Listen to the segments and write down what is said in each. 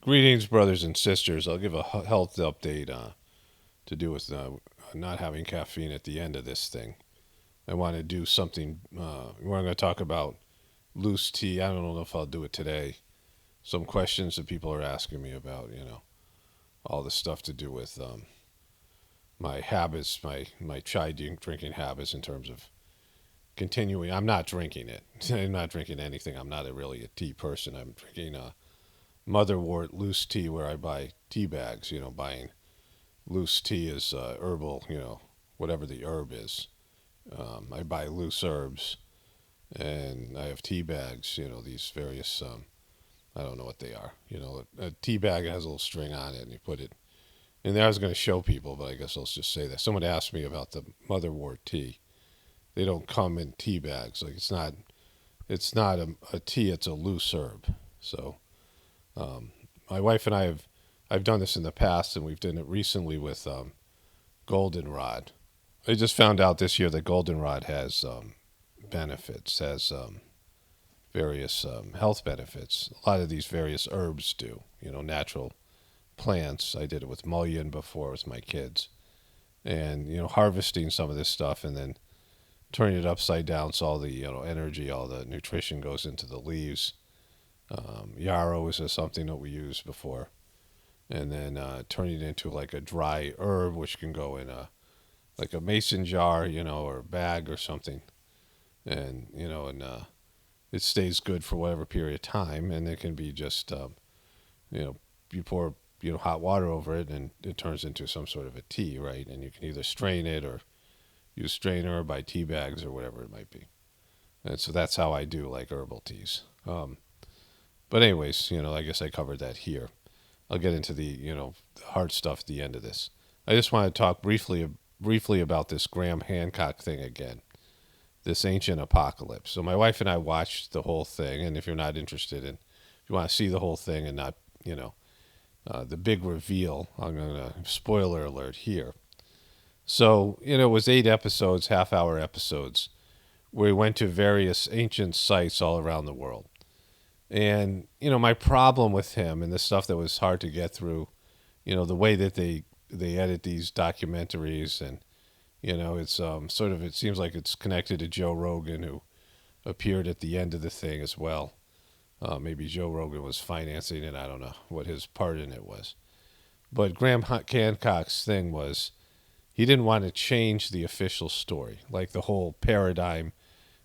Greetings, brothers and sisters. I'll give a health update to do with not having caffeine at the end of this thing. I want to do something. We're going to talk about loose tea. I don't know if I'll do it today. Some questions that people are asking me about, all the stuff to do with my habits, my chai drinking habits in terms of continuing. I'm not drinking it. I'm not drinking anything. I'm not really a tea person. I'm drinking motherwort loose tea where I buy tea bags. Buying loose tea is herbal. Whatever the herb is. I buy loose herbs, and I have tea bags. These various. I don't know what they are. A tea bag has a little string on it, and you put it. And there I was going to show people, but I guess I'll just say that someone asked me about the motherwort tea. They don't come in tea bags. Like it's not a tea. It's a loose herb. So my wife and I've done this in the past, and we've done it recently with goldenrod. I just found out this year that goldenrod has benefits, has various health benefits. A lot of these various herbs do, natural plants. I did it with mullein before with my kids. And, harvesting some of this stuff and then turning it upside down so all the, energy, all the nutrition goes into the leaves. Yarrow is something that we used before. And then turning it into like a dry herb, which can go in like a mason jar, or a bag or something. And, it stays good for whatever period of time. And it can be just, you pour, hot water over it and it turns into some sort of a tea, right? And you can either strain it or use strainer or buy tea bags or whatever it might be. And so that's how I do like herbal teas. But anyways, I guess I covered that here. I'll get into the hard stuff at the end of this. I just want to talk briefly about this Graham Hancock thing again, this ancient apocalypse. So my wife and I watched the whole thing, and if you're not interested in, if you want to see the whole thing and not, the big reveal, I'm going to, spoiler alert here. So, it was 8 episodes, half-hour episodes, where we went to various ancient sites all around the world. And, my problem with him and the stuff that was hard to get through, the way that they edit these documentaries and, it's sort of, it seems like it's connected to Joe Rogan, who appeared at the end of the thing as well. Maybe Joe Rogan was financing it. I don't know what his part in it was. But Graham Hancock's thing was he didn't want to change the official story, like the whole paradigm,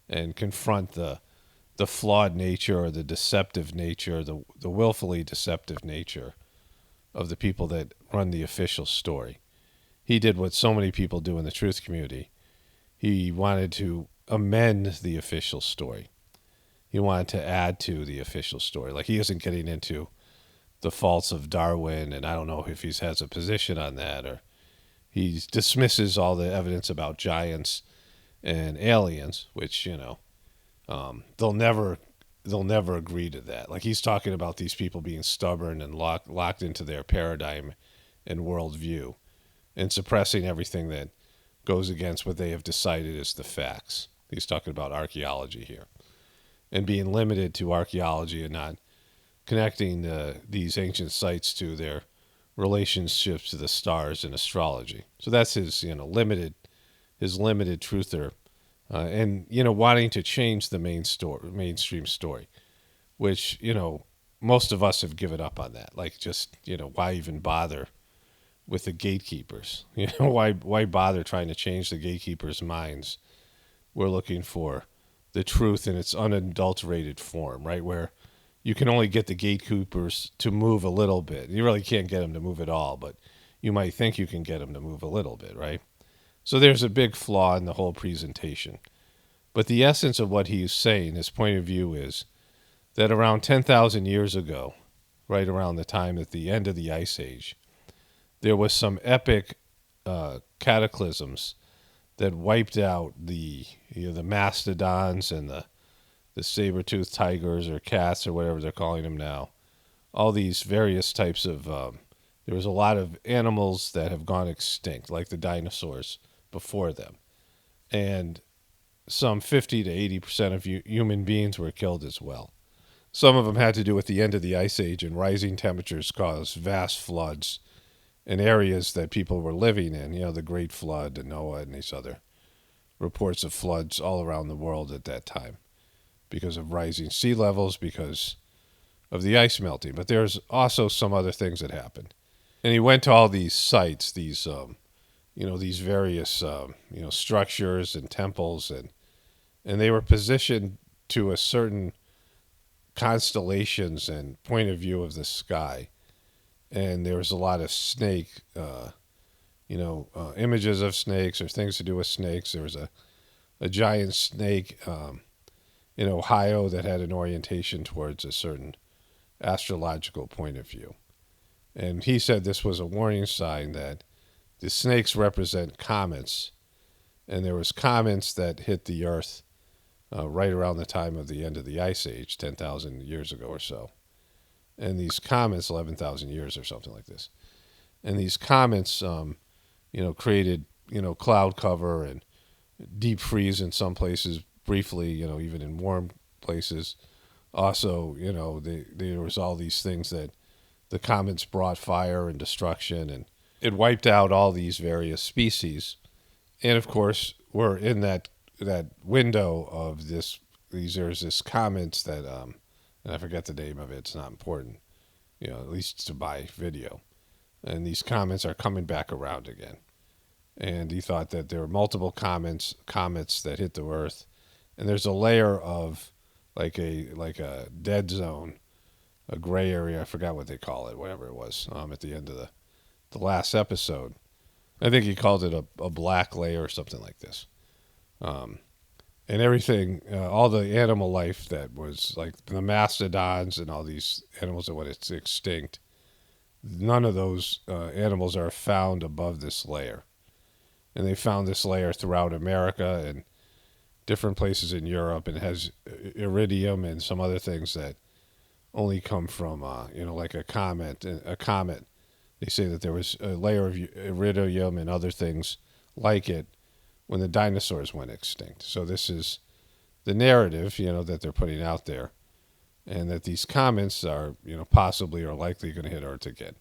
and confront the flawed nature or the deceptive nature, the willfully deceptive nature of the people that run the official story. He did what so many people do in the truth community. He wanted to amend the official story. He wanted to add to the official story. Like, he isn't getting into the faults of Darwin, and I don't know if he has a position on that, or he dismisses all the evidence about giants and aliens, which, they'll never agree to that. Like, he's talking about these people being stubborn and locked into their paradigm and worldview and suppressing everything that goes against what they have decided is the facts. He's talking about archaeology here and being limited to archaeology and not connecting these ancient sites to their relationships to the stars and astrology. So that's his, limited truther, and wanting to change the mainstream story, which most of us have given up on that. Like, just why even bother with the gatekeepers? Why bother trying to change the gatekeepers' minds? We're looking for the truth in its unadulterated form, right? Where you can only get the gatekeepers to move a little bit. You really can't get them to move at all, but you might think you can get them to move a little bit, right? So there's a big flaw in the whole presentation. But the essence of what he's saying, his point of view, is that around 10,000 years ago, right around the time at the end of the Ice Age, there was some epic cataclysms that wiped out the mastodons and the saber-toothed tigers or cats or whatever they're calling them now. All these various types of there was a lot of animals that have gone extinct, like the dinosaurs before them, and some 50 to 80% of human beings were killed as well. Some of them had to do with the end of the Ice Age, and rising temperatures caused vast floods in areas that people were living in. The Great Flood and Noah and these other reports of floods all around the world at that time because of rising sea levels, because of the ice melting. But there's also some other things that happened. And he went to all these sites, these various, structures and temples, and they were positioned to a certain constellations and point of view of the sky. And there was a lot of snake, images of snakes or things to do with snakes. There was a giant snake in Ohio that had an orientation towards a certain astrological point of view. And he said this was a warning sign that the snakes represent comets, and there was comets that hit the Earth right around the time of the end of the Ice Age, 10,000 years ago or so. And these comets, 11,000 years or something like this. And these comets, created, cloud cover and deep freeze in some places briefly, even in warm places. Also, there was all these things that the comets brought fire and destruction, and it wiped out all these various species. And of course, we're in that window of there's this comets that and I forget the name of it. It's not important, at least to buy video. And these comets are coming back around again. And he thought that there were multiple comets that hit the Earth, and there's a layer of like a dead zone, a gray area. I forgot what they call it, whatever it was. At the end of the last episode, I think he called it a black layer or something like this. And everything, all the animal life that was like the mastodons and all these animals that went extinct, none of those animals are found above this layer. And they found this layer throughout America and different places in Europe, and it has iridium and some other things that only come from, like a comet. They say that there was a layer of iridium and other things like it when the dinosaurs went extinct. So this is the narrative, that they're putting out there, and that these comets are, possibly or likely going to hit Earth again.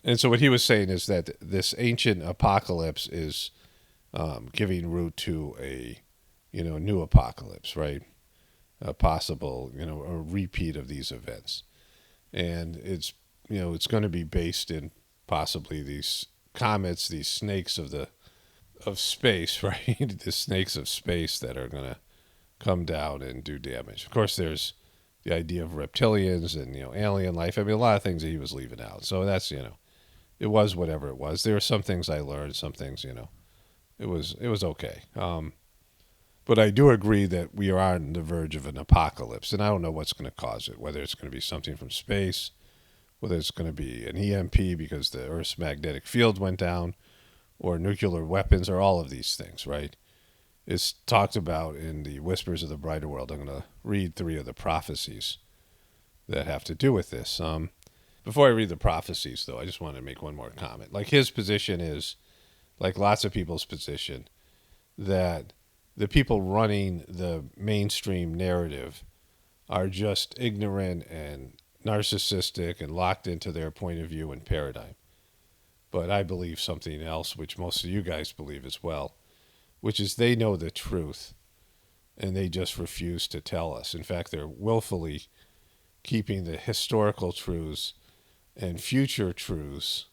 And so what he was saying is that this ancient apocalypse is giving root to a, new apocalypse, right? A possible, a repeat of these events. And it's, it's going to be based in possibly these comets, these snakes of space, right? The snakes of space that are going to come down and do damage. Of course, there's the idea of reptilians and, alien life. I mean, a lot of things that he was leaving out. So that's, it was whatever it was. There were some things I learned, some things, it was okay. But I do agree that we are on the verge of an apocalypse, and I don't know what's going to cause it, whether it's going to be something from space, whether it's going to be an EMP because the Earth's magnetic field went down, or nuclear weapons, or all of these things, right? It's talked about in the Whispers of the Brighter World. I'm going to read 3 of the prophecies that have to do with this. Before I read the prophecies, though, I just want to make one more comment. Like, his position is, like lots of people's position, that the people running the mainstream narrative are just ignorant and narcissistic and locked into their point of view and paradigm. But I believe something else, which most of you guys believe as well, which is they know the truth and they just refuse to tell us. In fact, they're willfully keeping the historical truths and future truths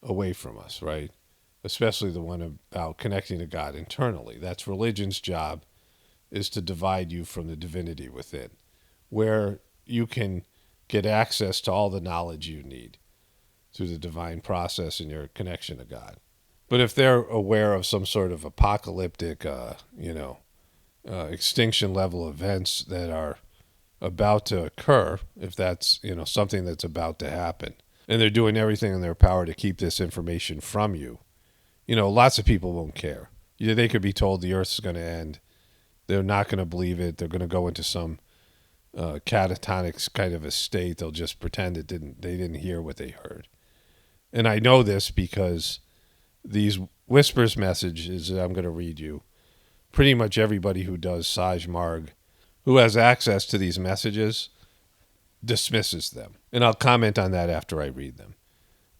away from us, right? Especially the one about connecting to God internally. That's religion's job, is to divide you from the divinity within, where you can get access to all the knowledge you need through the divine process in your connection to God. But if they're aware of some sort of apocalyptic, extinction level events that are about to occur, if that's, something that's about to happen, and they're doing everything in their power to keep this information from you, lots of people won't care. They could be told the Earth is going to end. They're not going to believe it. They're going to go into some catatonic kind of a state. They'll just pretend they didn't hear what they heard. And I know this because these Whispers messages that I'm going to read you, pretty much everybody who does Sahaj Marg, who has access to these messages, dismisses them. And I'll comment on that after I read them.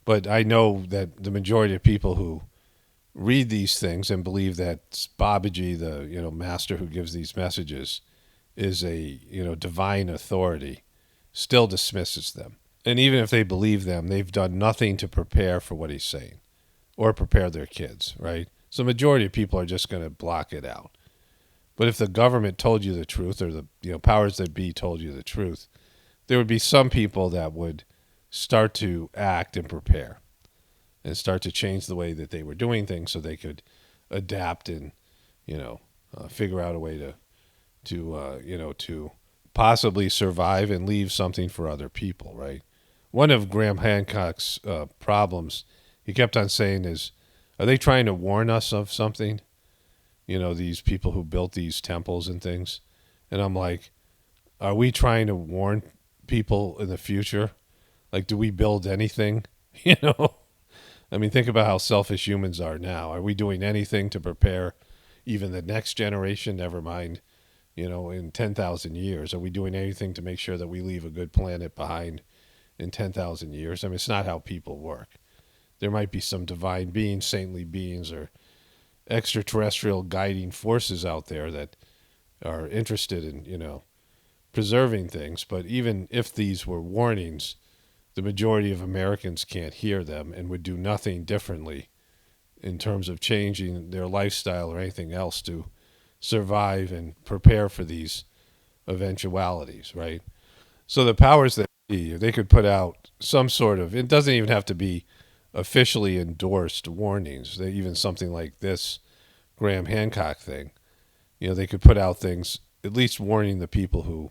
But I know that the majority of people who read these things and believe that Babaji, the master who gives these messages, is a divine authority, still dismisses them. And even if they believe them, they've done nothing to prepare for what he's saying or prepare their kids, right? So the majority of people are just going to block it out. But if the government told you the truth, or the powers that be told you the truth, there would be some people that would start to act and prepare and start to change the way that they were doing things so they could adapt and figure out a way to possibly survive and leave something for other people, right? One of Graham Hancock's problems, he kept on saying, is, are they trying to warn us of something? These people who built these temples and things. And I'm like, are we trying to warn people in the future? Like, do we build anything? I mean, think about how selfish humans are now. Are we doing anything to prepare even the next generation, never mind, in 10,000 years? Are we doing anything to make sure that we leave a good planet behind in 10,000 years? I mean, it's not how people work. There might be some divine beings, saintly beings, or extraterrestrial guiding forces out there that are interested in, preserving things. But even if these were warnings, the majority of Americans can't hear them and would do nothing differently in terms of changing their lifestyle or anything else to survive and prepare for these eventualities, right? So the powers that be, they could put out some sort of, it doesn't even have to be officially endorsed warnings. Even something like this Graham Hancock thing, they could put out things at least warning the people who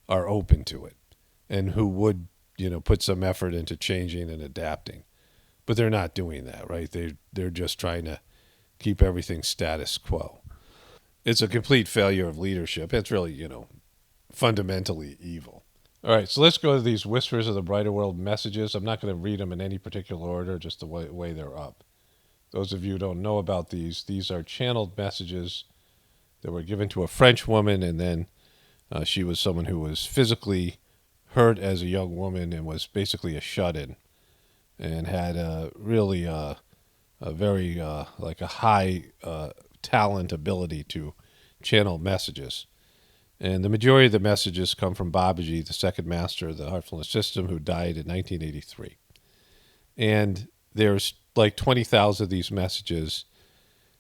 are open to it and who would put some effort into changing and adapting. But they're not doing that, right? They're just trying to keep everything status quo. It's a complete failure of leadership. It's really, fundamentally evil. All right, so let's go to these Whispers of the Brighter World messages. I'm not going to read them in any particular order, just the way they're up. Those of you who don't know about these are channeled messages that were given to a French woman, and then she was someone who was physically hurt as a young woman and was basically a shut-in and had a very like a high talent ability to channel messages. And the majority of the messages come from Babaji, the second master of the Heartfulness system, who died in 1983. And there's like 20,000 of these messages,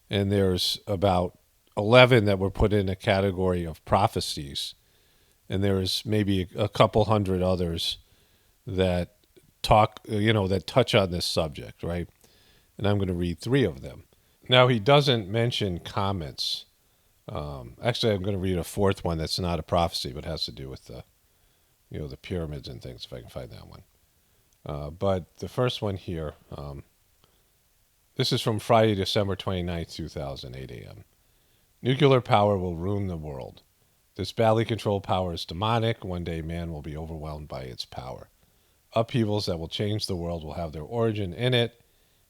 and there's about 11 that were put in a category of prophecies. And there's maybe a couple hundred others that that touch on this subject, right? And I'm going to read 3 of them. Now, he doesn't mention comments. Actually, I'm going to read a 4th one that's not a prophecy, but has to do with the pyramids and things, if I can find that one. But the first one here, this is from Friday, December 29th, 2008 a.m. Nuclear power will ruin the world. This badly controlled power is demonic. One day man will be overwhelmed by its power. Upheavals that will change the world will have their origin in it.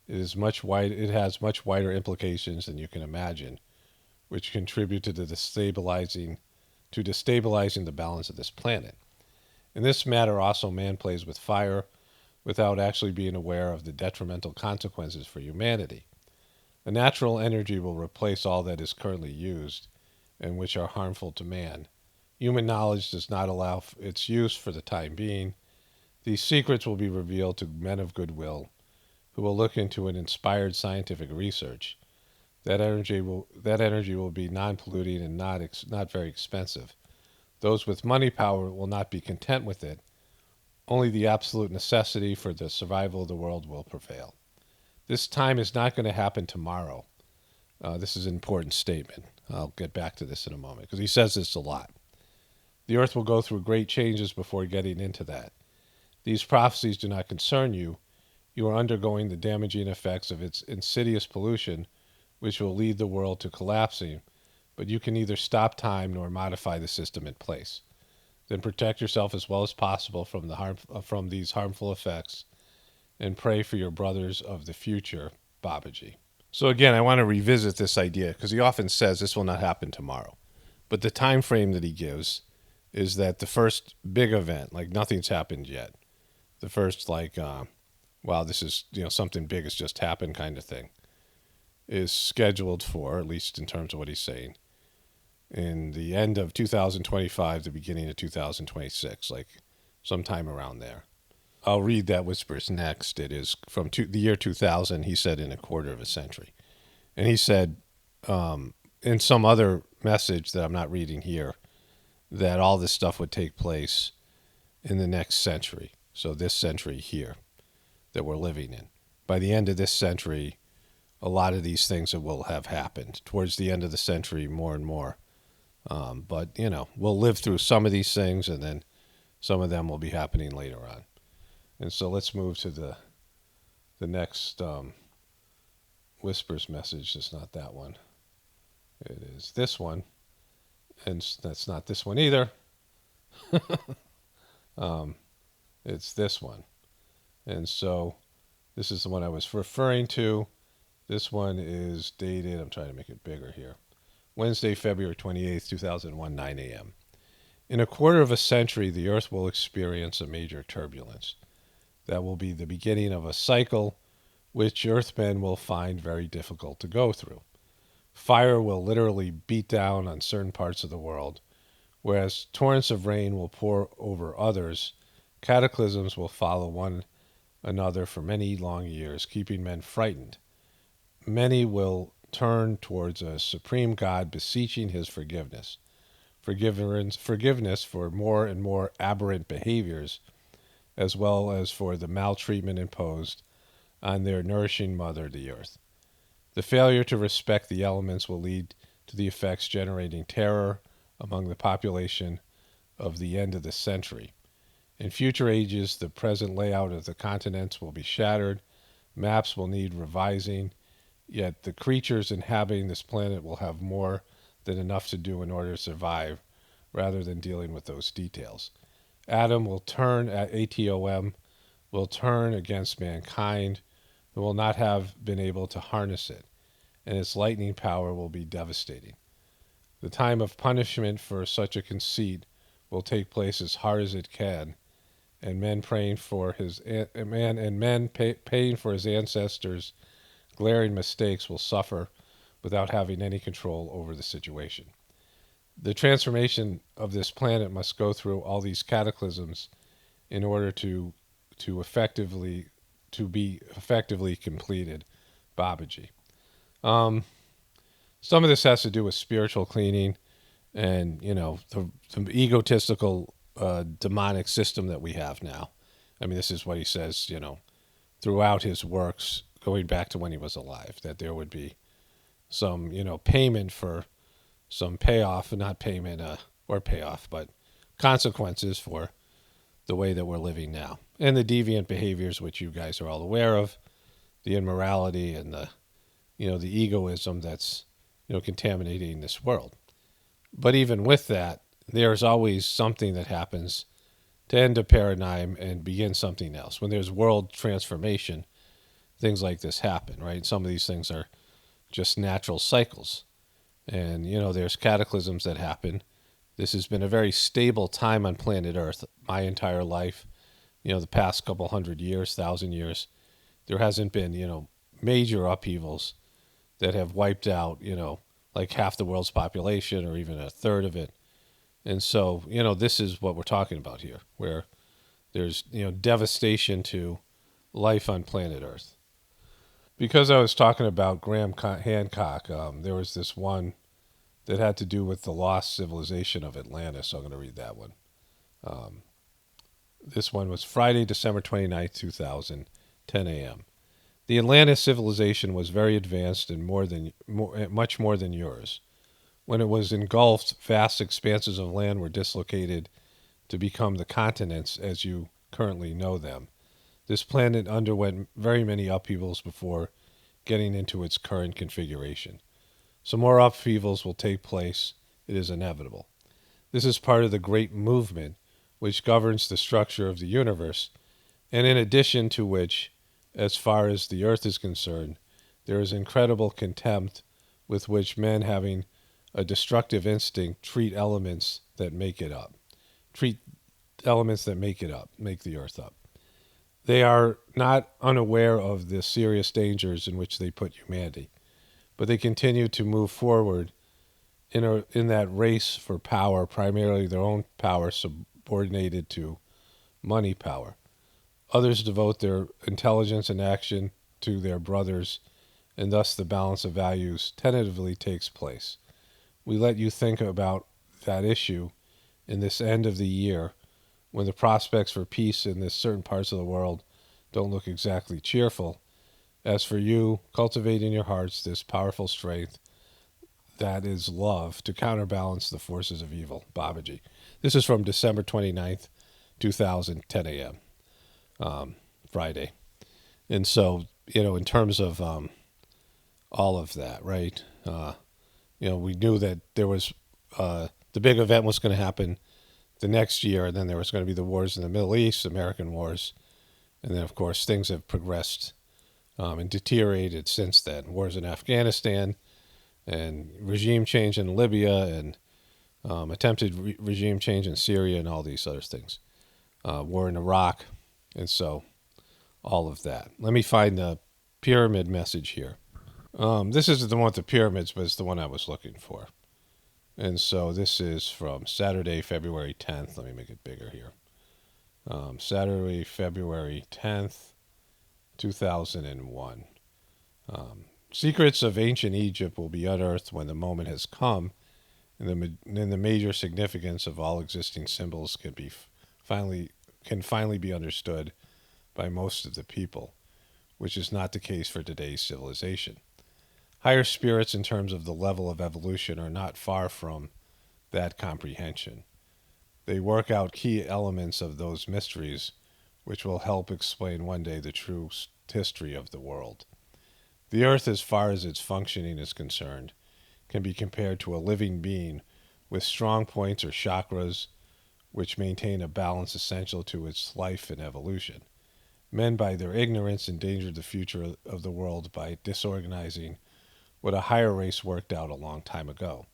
It has much wider implications than you can imagine, which contribute to destabilizing the balance of this planet. In this matter also, man plays with fire without actually being aware of the detrimental consequences for humanity. A natural energy will replace all that is currently used and which are harmful to man. Human knowledge does not allow its use for the time being. These secrets will be revealed to men of goodwill who will look into an inspired scientific research. That energy will be non-polluting and not very expensive. Those with money power will not be content with it. Only the absolute necessity for the survival of the world will prevail. This time is not going to happen tomorrow. This is an important statement. I'll get back to this in a moment because he says this a lot. The earth will go through great changes before getting into that. These prophecies do not concern you. You are undergoing the damaging effects of its insidious pollution, which will lead the world to collapsing, but you can neither stop time nor modify the system in place. Then protect yourself as well as possible from these harmful effects and pray for your brothers of the future, Babaji. So again, I want to revisit this idea because he often says this will not happen tomorrow. But the time frame that he gives is that the first big event, like nothing's happened yet, the first wow, this is something big has just happened kind of thing, is scheduled for, at least in terms of what he's saying, in the end of 2025, the beginning of 2026, like sometime around there. I'll read that whispers next. It is from the year 2000. He said in a quarter of a century, and he said in some other message that I'm not reading here that all this stuff would take place in the next century. So this century here that we're living in. By the end of this century, a lot of these things will have happened. Towards the end of the century, more and more. But, we'll live through some of these things, and then some of them will be happening later on. And so let's move to the next Whispers message. It's not that one. It is this one. And that's not this one either. It's this one. And so this is the one I was referring to. This one is dated, I'm trying to make it bigger here, Wednesday, February 28th, 2001, 9 a.m. In a quarter of a century, the Earth will experience a major turbulence. That will be the beginning of a cycle which Earthmen will find very difficult to go through. Fire will literally beat down on certain parts of the world, whereas torrents of rain will pour over others. Cataclysms will follow one another for many long years, keeping men frightened. Many will turn towards a supreme God, beseeching his forgiveness. Forgiveness for more and more aberrant behaviors, as well as for the maltreatment imposed on their nourishing mother, the earth. The failure to respect the elements will lead to the effects generating terror among the population of the end of the century. In future ages, the present layout of the continents will be shattered, maps will need revising, yet the creatures inhabiting this planet will have more than enough to do in order to survive, rather than dealing with those details. Atom will turn, ATOM, will turn against mankind, who will not have been able to harness it, and its lightning power will be devastating. The time of punishment for such a conceit will take place as hard as it can, and men paying for his ancestors' glaring mistakes will suffer without having any control over the situation. The transformation of this planet must go through all these cataclysms in order to be effectively completed. Babaji. Some of this has to do with spiritual cleaning and the egotistical demonic system that we have now. I mean, this is what he says, throughout his works, going back to when he was alive, that there would be some, payment for some payoff, not payment or payoff, but consequences for the way that we're living now. And the deviant behaviors, which you guys are all aware of, the immorality and the egoism that's, contaminating this world. But even with that, there's always something that happens to end a paradigm and begin something else. When there's world transformation, things like this happen, right? Some of these things are just natural cycles. And, there's cataclysms that happen. This has been a very stable time on planet Earth my entire life. The past couple 100 years, 1,000 years, there hasn't been, major upheavals that have wiped out, like half the world's population or even a third of it. And so, this is what we're talking about here, where there's, devastation to life on planet Earth. Because I was talking about Graham Hancock, there was this one that had to do with the lost civilization of Atlantis. So I'm going to read that one. This one was Friday, December 29th, 2000, 10 a.m. The Atlantis civilization was very advanced and much more than yours. When it was engulfed, vast expanses of land were dislocated to become the continents as you currently know them. This planet underwent very many upheavals before getting into its current configuration. Some more upheavals will take place. It is inevitable. This is part of the great movement which governs the structure of the universe, and in addition to which, as far as the earth is concerned, there is incredible contempt with which men having a destructive instinct treat elements that make it up. treat elements that make the earth up. They are not unaware of the serious dangers in which they put humanity, but they continue to move forward in that race for power, primarily their own power subordinated to money power. Others devote their intelligence and action to their brothers, and thus the balance of values tentatively takes place. We let you think about that issue in this end of the year when the prospects for peace in this certain parts of the world don't look exactly cheerful. As for you, cultivate in your hearts this powerful strength that is love to counterbalance the forces of evil. Babaji. This is from December 29th, 2010 a.m., Friday. And so, in terms of all of that, right? We knew that there was the big event was going to happen the next year, and then there was going to be the wars in the Middle East, American wars, and then, of course, things have progressed and deteriorated since then. Wars in Afghanistan, and regime change in Libya, and attempted regime change in Syria, and all these other things. War in Iraq, and so all of that. Let me find the pyramid message here. This isn't the one with the pyramids, but it's the one I was looking for. And so this is from Saturday, February 10th. Let me make it bigger here. Saturday, February 10th, 2001. Secrets of ancient Egypt will be unearthed when the moment has come, and the major significance of all existing symbols can finally be understood by most of the people, which is not the case for today's civilization. Higher spirits in terms of the level of evolution are not far from that comprehension. They work out key elements of those mysteries, which will help explain one day the true history of the world. The earth, as far as its functioning is concerned, can be compared to a living being with strong points or chakras which maintain a balance essential to its life and evolution. Men, by their ignorance, endangered the future of the world by disorganizing what a higher race worked out a long time ago.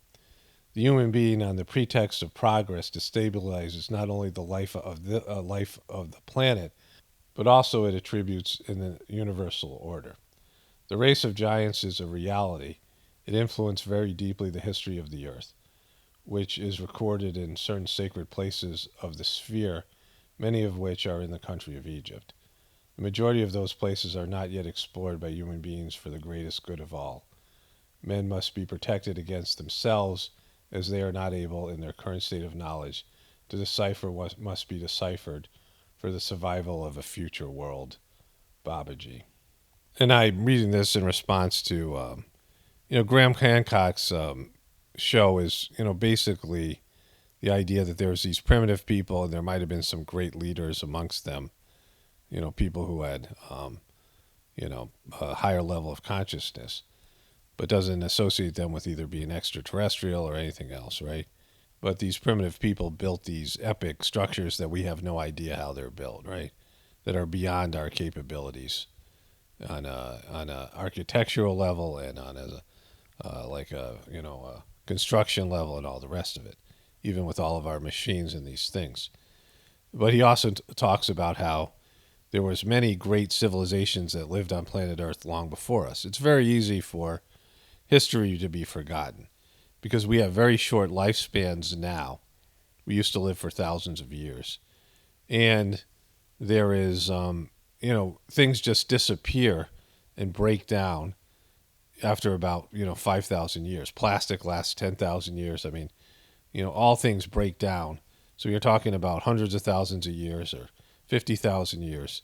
The human being, on the pretext of progress, destabilizes not only the life of the planet, but also it attributes in the universal order. The race of giants is a reality. It influenced very deeply the history of the earth, which is recorded in certain sacred places of the sphere, many of which are in the country of Egypt. The majority of those places are not yet explored by human beings for the greatest good of all. Men must be protected against themselves, as they are not able, in their current state of knowledge, to decipher what must be deciphered for the survival of a future world. Babaji. And I'm reading this in response to, Graham Hancock's show is, basically the idea that there's these primitive people and there might have been some great leaders amongst them, people who had, a higher level of consciousness, but doesn't associate them with either being extraterrestrial or anything else, right? But these primitive people built these epic structures that we have no idea how they're built, right? That are beyond our capabilities on a architectural level and on a construction level and all the rest of it, even with all of our machines and these things. But he also talks about how there was many great civilizations that lived on planet Earth long before us. It's very easy for history to be forgotten because we have very short lifespans now. We used to live for thousands of years. And there is, things just disappear and break down after about, 5,000 years. Plastic lasts 10,000 years. I mean, all things break down. So you're talking about hundreds of thousands of years or 50,000 years.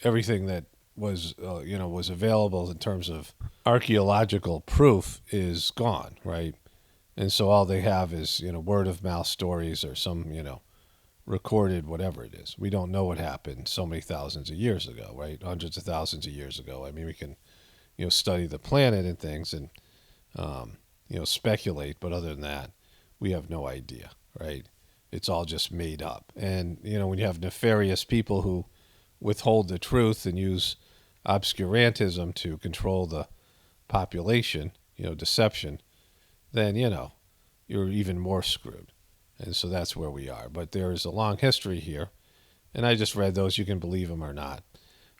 Everything that was available in terms of archaeological proof is gone, right? And so all they have is, word of mouth stories or some, recorded whatever it is. We don't know what happened so many thousands of years ago, right? Hundreds of thousands of years ago. I mean, we can, study the planet and things and, speculate. But other than that, we have no idea, right? It's all just made up. And, when you have nefarious people who withhold the truth and use obscurantism to control the population, deception, then, you're even more screwed. And so that's where we are. But there is a long history here. And I just read those. You can believe them or not.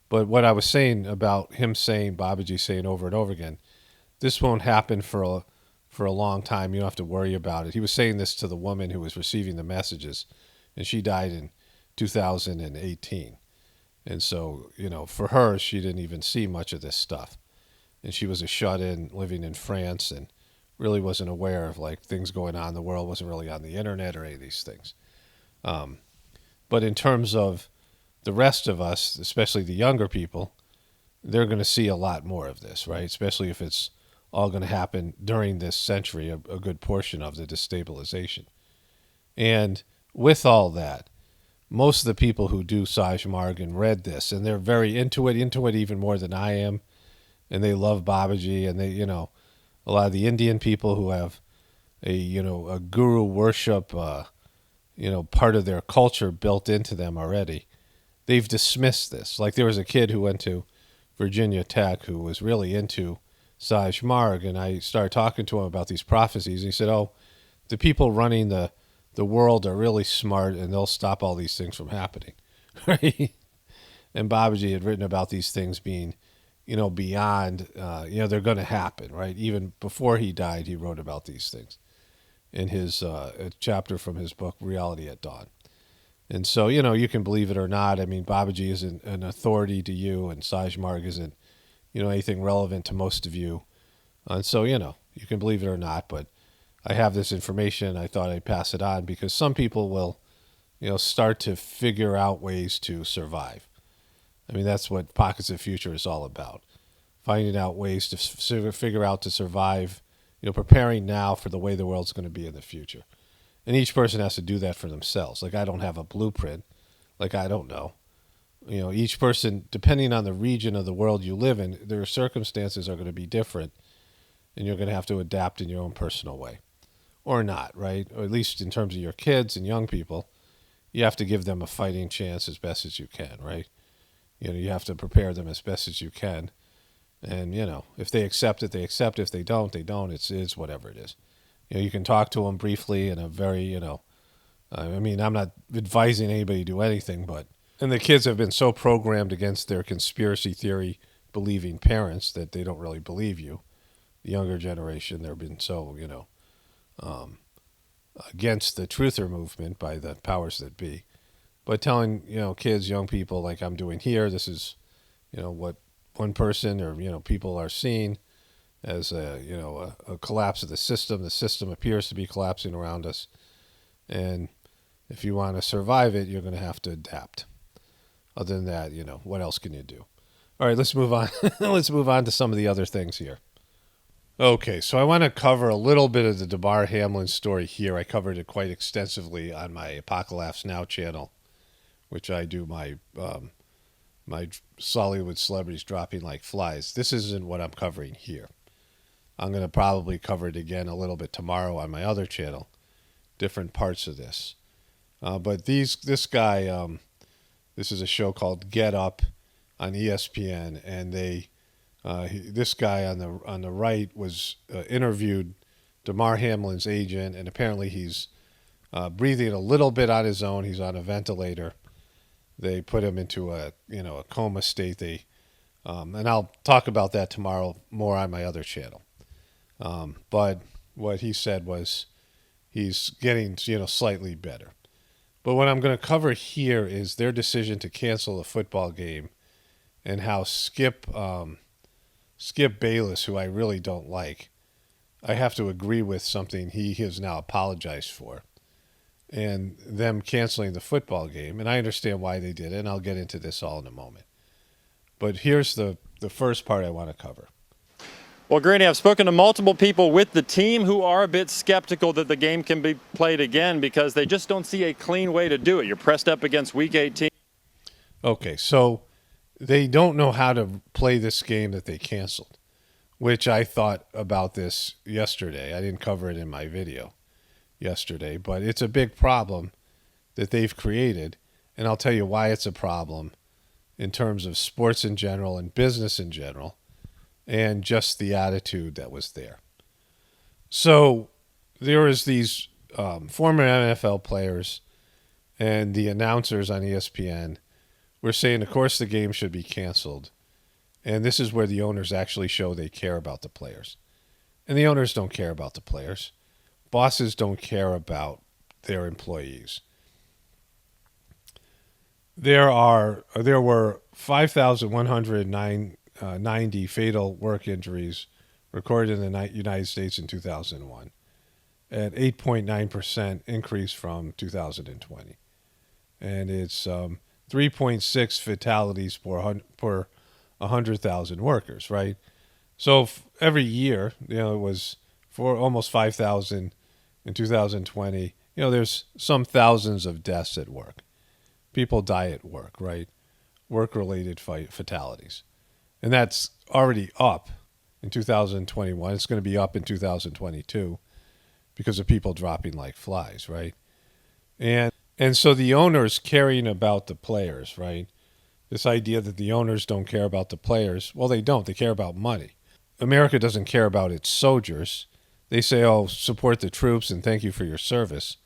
But what I was saying about him saying, Babaji saying over and over again, this won't happen for a long time. You don't have to worry about it. He was saying this to the woman who was receiving the messages, and she died in 2018. And so, for her, she didn't even see much of this stuff. And she was a shut-in living in France and really wasn't aware of things going on in the world, wasn't really on the internet or any of these things. But in terms of the rest of us, especially the younger people, they're going to see a lot more of this, right? Especially if it's all going to happen during this century, a good portion of the destabilization. And with all that, most of the people who do Sahaj Marg and read this, and they're very into it even more than I am, and they love Babaji, and they, a lot of the Indian people who have a guru worship, part of their culture built into them already, they've dismissed this. Like there was a kid who went to Virginia Tech who was really into Sahaj Marg, and I started talking to him about these prophecies, and he said, oh, the people running the world are really smart, and they'll stop all these things from happening, right? And Babaji had written about these things being, beyond, they're going to happen, right? Even before he died, he wrote about these things in his a chapter from his book, Reality at Dawn. And so, you can believe it or not. I mean, Babaji isn't an authority to you, and Sahaj Marg isn't, anything relevant to most of you. And so, you can believe it or not, but I have this information. I thought I'd pass it on because some people will, start to figure out ways to survive. I mean, that's what Pockets of Future is all about. Finding out ways to figure out to survive, preparing now for the way the world's going to be in the future. And each person has to do that for themselves. Like, I don't have a blueprint. Like, I don't know. Each person, depending on the region of the world you live in, their circumstances are going to be different, and you're going to have to adapt in your own personal way. Or not, right? Or at least in terms of your kids and young people, you have to give them a fighting chance as best as you can, right? You have to prepare them as best as you can. And, if they accept it, they accept it. If they don't, they don't. It's whatever it is. You can talk to them briefly in a very, I'm not advising anybody to do anything, and the kids have been so programmed against their conspiracy theory believing parents that they don't really believe you. The younger generation, they've been so, against the truther movement by the powers that be. But telling, kids, young people, like I'm doing here, this is, what one person or, people are seeing as a collapse of the system. The system appears to be collapsing around us. And if you want to survive it, you're going to have to adapt. Other than that, what else can you do? All right, let's move on. Let's move on to some of the other things here. Okay, so I want to cover a little bit of the Damar Hamlin story here. I covered it quite extensively on my Apocalaughs Now channel, which I do my Sollywood celebrities dropping like flies. This isn't what I'm covering here. I'm going to probably cover it again a little bit tomorrow on my other channel, different parts of this. But this guy, this is a show called Get Up on ESPN, and this guy on the right was interviewed Damar Hamlin's agent, and apparently he's breathing a little bit on his own. He's on a ventilator. They put him into a coma state. And I'll talk about that tomorrow more on my other channel. But what he said was he's getting slightly better. But what I'm going to cover here is their decision to cancel the football game, and how Skip Bayless, who I really don't like, I have to agree with something he has now apologized for, and them canceling the football game. And I understand why they did it, and I'll get into this all in a moment. But here's the first part I want to cover. Well, Granny, I've spoken to multiple people with the team who are a bit skeptical that the game can be played again because they just don't see a clean way to do it. You're pressed up against Week 18. Okay, so they don't know how to play this game that they canceled, which I thought about this yesterday. I didn't cover it in my video yesterday, but it's a big problem that they've created, and I'll tell you why it's a problem in terms of sports in general and business in general, and just the attitude that was there. So there is these former NFL players and the announcers on ESPN were saying, of course, the game should be canceled. And this is where the owners actually show they care about the players. And the owners don't care about the players. Bosses don't care about their employees. There were 5,190 fatal work injuries recorded in the United States in 2001, at 8.9% increase from 2020. And it's 3.6 fatalities per 100,000 workers, right? So every year, it was for almost 5,000 in 2020. There's some thousands of deaths at work. People die at work, right? Work-related fatalities. And that's already up in 2021. It's going to be up in 2022 because of people dropping like flies, right? And so the owners caring about the players, right? This idea that the owners don't care about the players, well, they don't. They care about money. America doesn't care about its soldiers. They say, oh, support the troops and thank you for your service.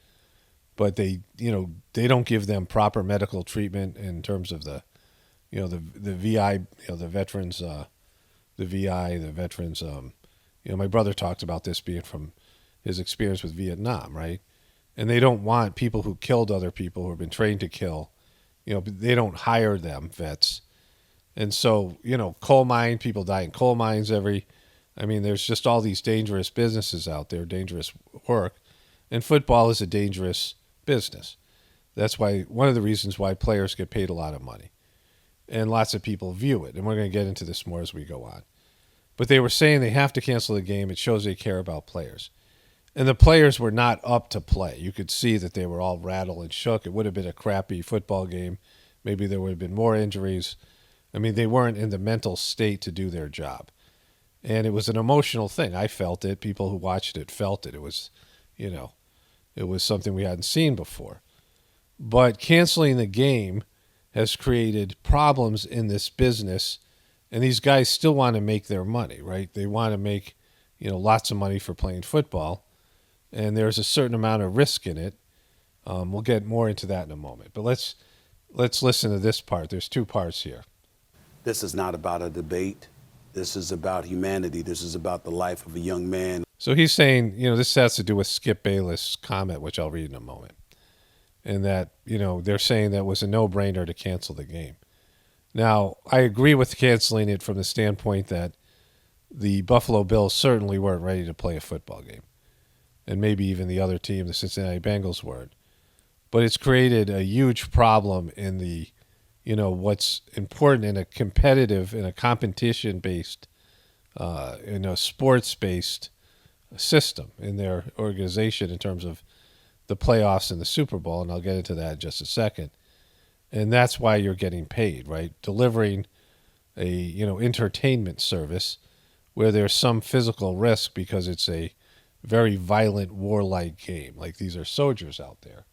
But they don't give them proper medical treatment in terms of the VI, the veterans, the veterans. My brother talked about this being from his experience with Vietnam, right? And they don't want people who killed other people who have been trained to kill. They don't hire them, vets. And so, coal mine, people die in coal mines there's just all these dangerous businesses out there, dangerous work. And football is a dangerous business. That's why one of the reasons why players get paid a lot of money. And lots of people view it. And we're going to get into this more as we go on. But they were saying they have to cancel the game. It shows they care about players. And the players were not up to play. You could see that they were all rattled and shook. It would have been a crappy football game. Maybe there would have been more injuries. They weren't in the mental state to do their job. And it was an emotional thing. I felt it. People who watched it felt it. It was, it was something we hadn't seen before. But canceling the game has created problems in this business. And these guys still want to make their money, right? They want to make, lots of money for playing football. And there's a certain amount of risk in it. We'll get more into that in a moment. But let's listen to this part. There's two parts here. This is not about a debate. This is about humanity. This is about the life of a young man. So he's saying, this has to do with Skip Bayless' comment, which I'll read in a moment. And that, they're saying that was a no-brainer to cancel the game. Now, I agree with canceling it from the standpoint that the Buffalo Bills certainly weren't ready to play a football game. And maybe even the other team, the Cincinnati Bengals, weren't. But it's created a huge problem in the, what's important in a competitive, in a competition-based, in a sports-based system in their organization in terms of the playoffs and the Super Bowl, and I'll get into that in just a second. And that's why you're getting paid, right? Delivering a, entertainment service where there's some physical risk because it's a very violent, warlike game. Like these are soldiers out there.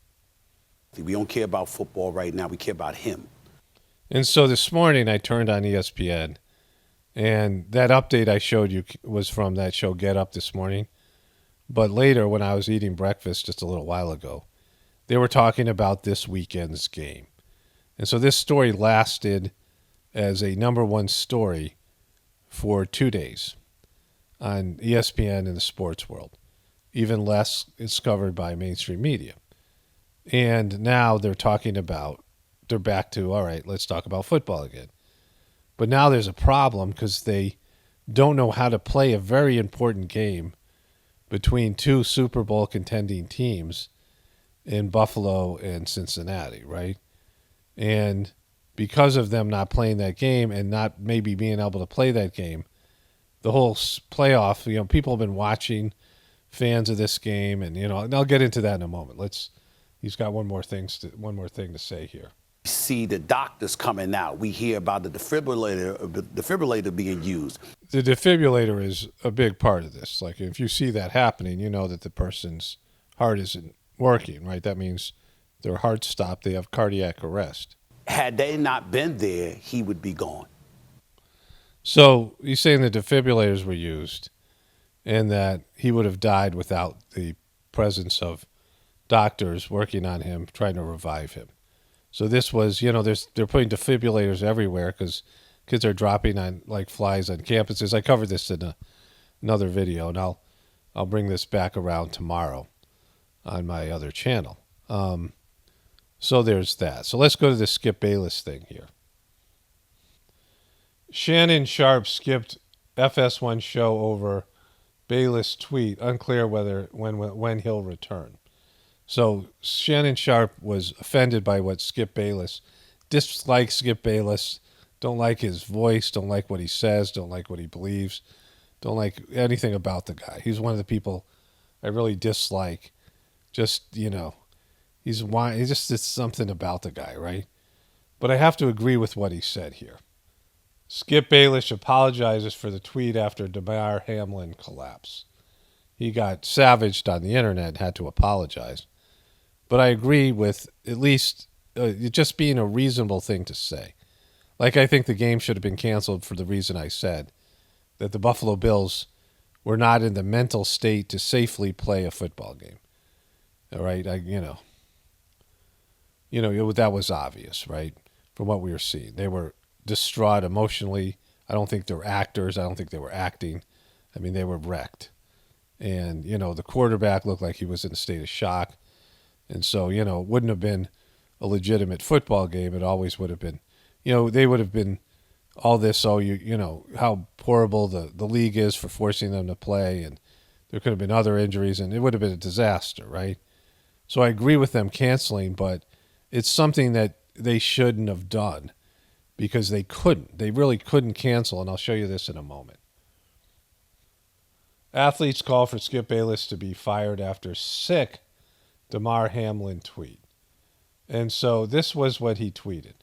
We don't care about football right now. We care about him. And so this morning I turned on ESPN, and that update I showed you was from that show Get Up this morning. But later, when I was eating breakfast just a little while ago, they were talking about this weekend's game. And so this story lasted as a number one story for 2 days on ESPN in the sports world. Even less is covered by mainstream media. And now they're back to, all right, let's talk about football again. But now there's a problem because they don't know how to play a very important game between two Super Bowl contending teams in Buffalo and Cincinnati, right? And because of them not playing that game and not maybe being able to play that game, the whole playoff, people have been watching, fans of this game, and and I'll get into that in a moment. He's got one more thing to say here. We see the doctors coming out. We hear about the defibrillator being used. The defibrillator is a big part of this. Like if you see that happening, you know that the person's heart isn't working, right? That means their heart stopped. They have cardiac arrest. Had they not been there, he would be gone. So he's saying the defibrillators were used and that he would have died without the presence of doctors working on him, trying to revive him. So this was, they're putting defibrillators everywhere because kids are dropping on like flies on campuses. I covered this in another video, and I'll bring this back around tomorrow on my other channel. So there's that. So let's go to the Skip Bayless thing here. Shannon Sharpe skipped FS1 show over Bayless tweet, unclear when he'll return. So Shannon Sharpe was offended by what Skip Bayless, dislikes Skip Bayless, don't like his voice, don't like what he says, don't like what he believes, don't like anything about the guy. He's one of the people I really dislike. Just, it's something about the guy, right? But I have to agree with what he said here. Skip Bayless apologizes for the tweet after Damar Hamlin collapse. He got savaged on the internet and had to apologize. But I agree with at least it just being a reasonable thing to say. Like, I think the game should have been canceled for the reason I said, that the Buffalo Bills were not in the mental state to safely play a football game. All right, that was obvious, right, from what we were seeing. They were distraught emotionally. I don't think they were actors. I don't think they were acting. I mean, they were wrecked. And, the quarterback looked like he was in a state of shock. And so, it wouldn't have been a legitimate football game. It always would have been, they would have been all this, how horrible the league is for forcing them to play. And there could have been other injuries, and it would have been a disaster, right? So I agree with them canceling, but it's something that they shouldn't have done because they couldn't. They really couldn't cancel, and I'll show you this in a moment. Athletes call for Skip Bayless to be fired after sick Damar Hamlin tweet. And so this was what he tweeted.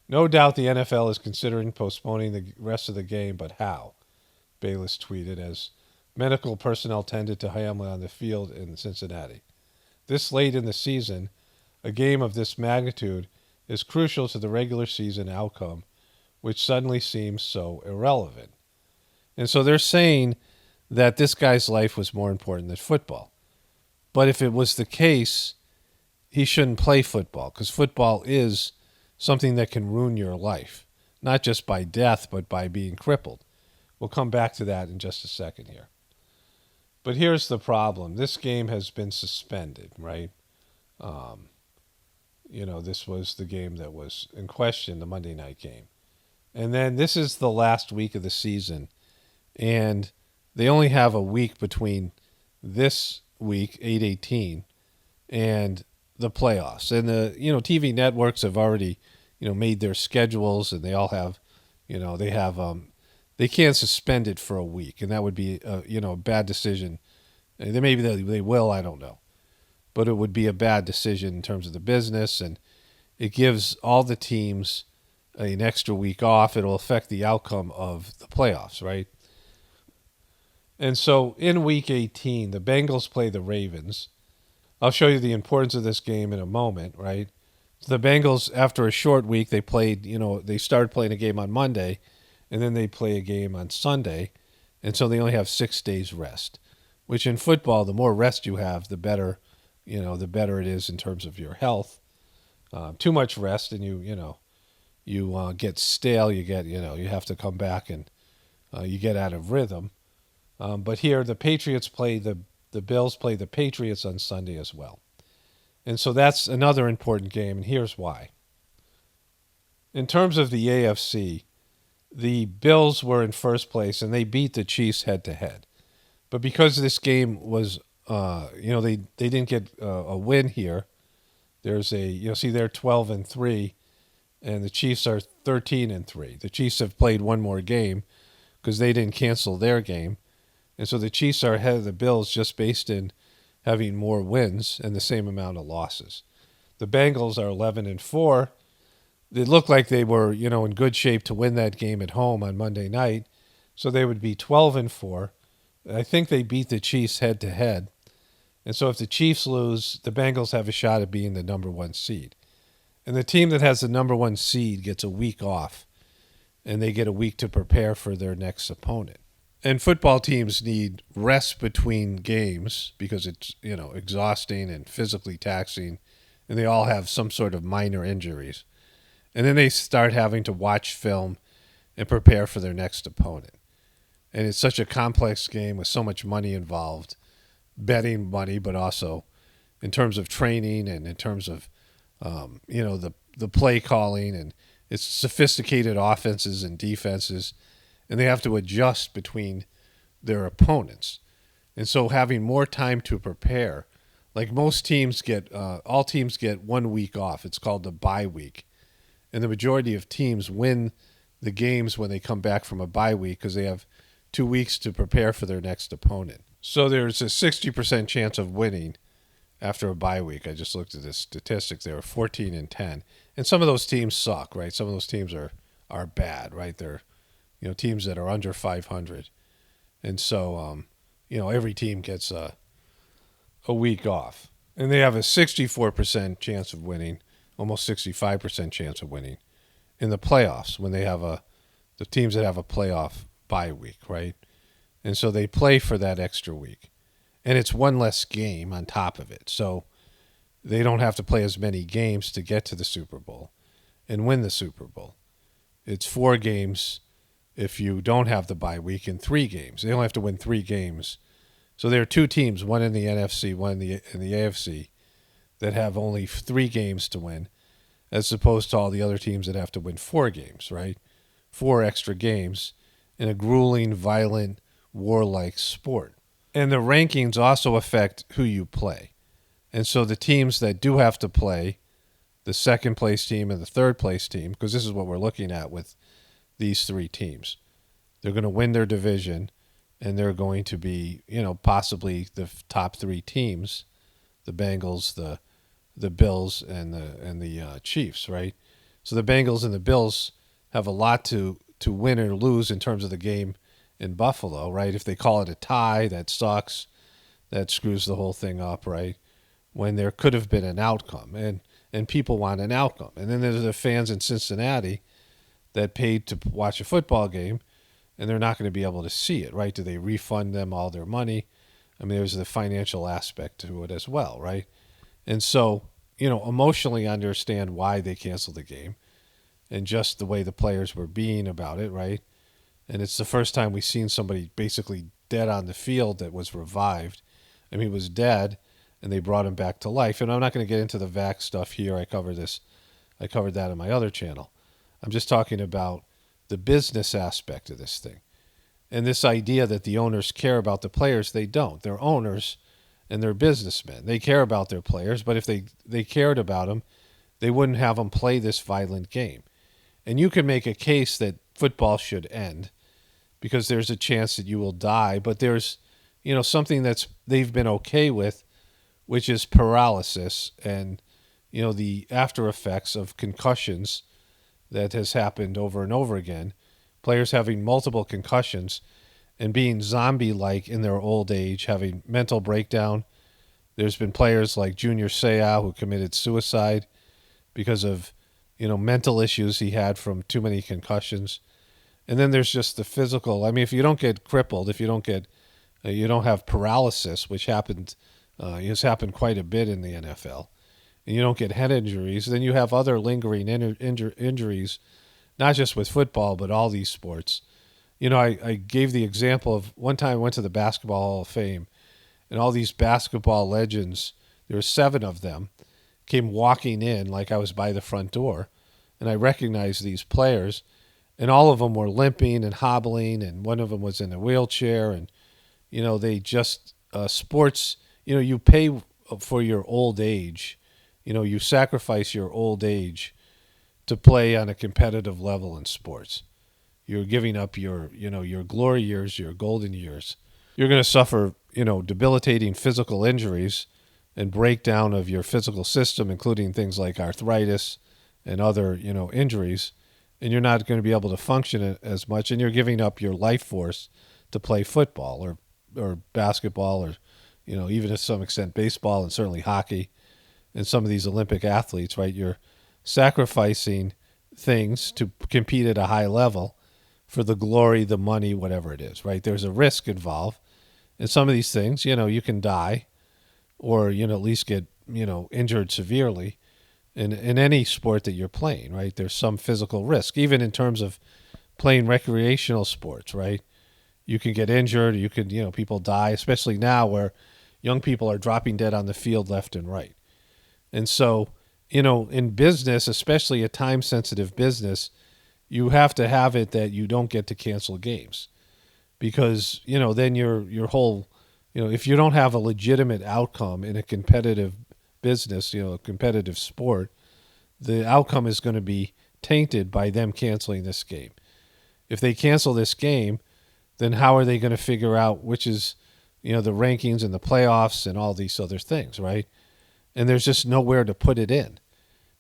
No doubt the NFL is considering postponing the rest of the game, but how? Bayless tweeted as medical personnel tended to Hamlin on the field in Cincinnati. This late in the season, a game of this magnitude is crucial to the regular season outcome, which suddenly seems so irrelevant. And so they're saying that this guy's life was more important than football. But if it was the case, he shouldn't play football, because football is something that can ruin your life, not just by death, but by being crippled. We'll come back to that in just a second here. But here's the problem. This game has been suspended, right? This was the game that was in question, the Monday night game. And then this is the last week of the season, and they only have a week between this week, 8/18, and the playoffs. And the TV networks have already made their schedules, and they all have they can't suspend it for a week, and that would be a bad decision. And maybe they will, I don't know, but it would be a bad decision in terms of the business, and it gives all the teams an extra week off. It'll affect the outcome of the playoffs, right? And so in Week 18, the Bengals play the Ravens. I'll show you the importance of this game in a moment, right? So the Bengals, after a short week, they played, they started playing a game on Monday, and then they play a game on Sunday, and so they only have 6 days rest, which in football, the more rest you have, the better it is in terms of your health. Too much rest, and you get stale, you have to come back, and you get out of rhythm. But here, the Patriots play the Bills play the Patriots on Sunday as well. And so that's another important game, and here's why. In terms of the AFC, the Bills were in first place, and they beat the Chiefs head-to-head. But because this game was, they didn't get a win here, there's they're 12-3, and the Chiefs are 13-3. The Chiefs have played one more game because they didn't cancel their game. And so the Chiefs are ahead of the Bills just based in having more wins and the same amount of losses. The Bengals are 11-4. It looked like they were, in good shape to win that game at home on Monday night. So they would be 12-4. I think they beat the Chiefs head-to-head. And so if the Chiefs lose, the Bengals have a shot at being the number 1 seed. And the team that has the number 1 seed gets a week off, and they get a week to prepare for their next opponent. And football teams need rest between games because it's, exhausting and physically taxing, and they all have some sort of minor injuries. And then they start having to watch film and prepare for their next opponent. And it's such a complex game with so much money involved, betting money, but also in terms of training and in terms of, the play calling, and it's sophisticated offenses and defenses, and they have to adjust between their opponents. And so having more time to prepare, like most teams get, all teams get 1 week off. It's called the bye week. And the majority of teams win the games when they come back from a bye week because they have 2 weeks to prepare for their next opponent. So there's a 60% chance of winning after a bye week. I just looked at the statistics. They were 14-10. And some of those teams suck, right? Some of those teams are bad, right? They're, teams that are under 500. And so, every team gets a week off. And they have a 64% chance of winning, almost 65% chance of winning in the playoffs when they have the teams that have a playoff bye week, right? And so they play for that extra week. And it's one less game on top of it. So they don't have to play as many games to get to the Super Bowl and win the Super Bowl. It's 4 games if you don't have the bye week, and 3 games. They only have to win 3 games. So there are 2 teams, one in the NFC, one in the AFC, that have only 3 games to win, as opposed to all the other teams that have to win 4 games, right? 4 extra games in a grueling, violent, warlike sport. And the rankings also affect who you play. And so the teams that do have to play, the second place team and the third place team, because this is what we're looking at with these 3 teams, they're going to win their division, and they're going to be, possibly the top 3 teams, the Bengals, the Bills, and the Chiefs, right? So the Bengals and the Bills have a lot to win or lose in terms of the game in Buffalo, right? If they call it a tie, that sucks. That screws the whole thing up, right? When there could have been an outcome, and people want an outcome. And then there's the fans in Cincinnati that paid to watch a football game, and they're not going to be able to see it, right? Do they refund them all their money? I mean, there's the financial aspect to it as well, right? And so, emotionally understand why they canceled the game and just the way the players were being about it, right? And it's the first time we've seen somebody basically dead on the field that was revived. I mean, he was dead, and they brought him back to life. And I'm not going to get into the vax stuff here. I covered that on my other channel. I'm just talking about the business aspect of this thing. And this idea that the owners care about the players, they don't. They're owners and they're businessmen. They care about their players, but if they cared about them, they wouldn't have them play this violent game. And you can make a case that football should end because there's a chance that you will die, but there's, something that's they've been okay with, which is paralysis and, the after effects of concussions that has happened over and over again. Players having multiple concussions and being zombie-like in their old age, having mental breakdown. There's been players like Junior Seau who committed suicide because of, mental issues he had from too many concussions. And then there's just the physical. I mean, if you don't get crippled, if you don't have paralysis, which has happened quite a bit in the NFL, and you don't get head injuries, then you have other lingering injuries, not just with football, but all these sports. I gave the example of one time I went to the Basketball Hall of Fame, and all these basketball legends, there were 7 of them, came walking in like I was by the front door, and I recognized these players, and all of them were limping and hobbling, and one of them was in a wheelchair, and, they just, sports, you pay for your old age, you sacrifice your old age to play on a competitive level in sports. You're giving up your glory years, your golden years. You're going to suffer, debilitating physical injuries and breakdown of your physical system, including things like arthritis and other, injuries. And you're not going to be able to function as much, and you're giving up your life force to play football or basketball or, even to some extent baseball and certainly hockey and some of these Olympic athletes, right? You're sacrificing things to compete at a high level for the glory, the money, whatever it is, right? There's a risk involved. And some of these things, you can die or, at least get, injured severely in any sport that you're playing, right? There's some physical risk, even in terms of playing recreational sports, right? You can get injured. You could, people die, especially now where young people are dropping dead on the field left and right. And so, in business, especially a time-sensitive business, you have to have it that you don't get to cancel games because, then your whole, if you don't have a legitimate outcome in a competitive business, a competitive sport, the outcome is going to be tainted by them canceling this game. If they cancel this game, then how are they going to figure out which is, the rankings and the playoffs and all these other things, right? And there's just nowhere to put it in.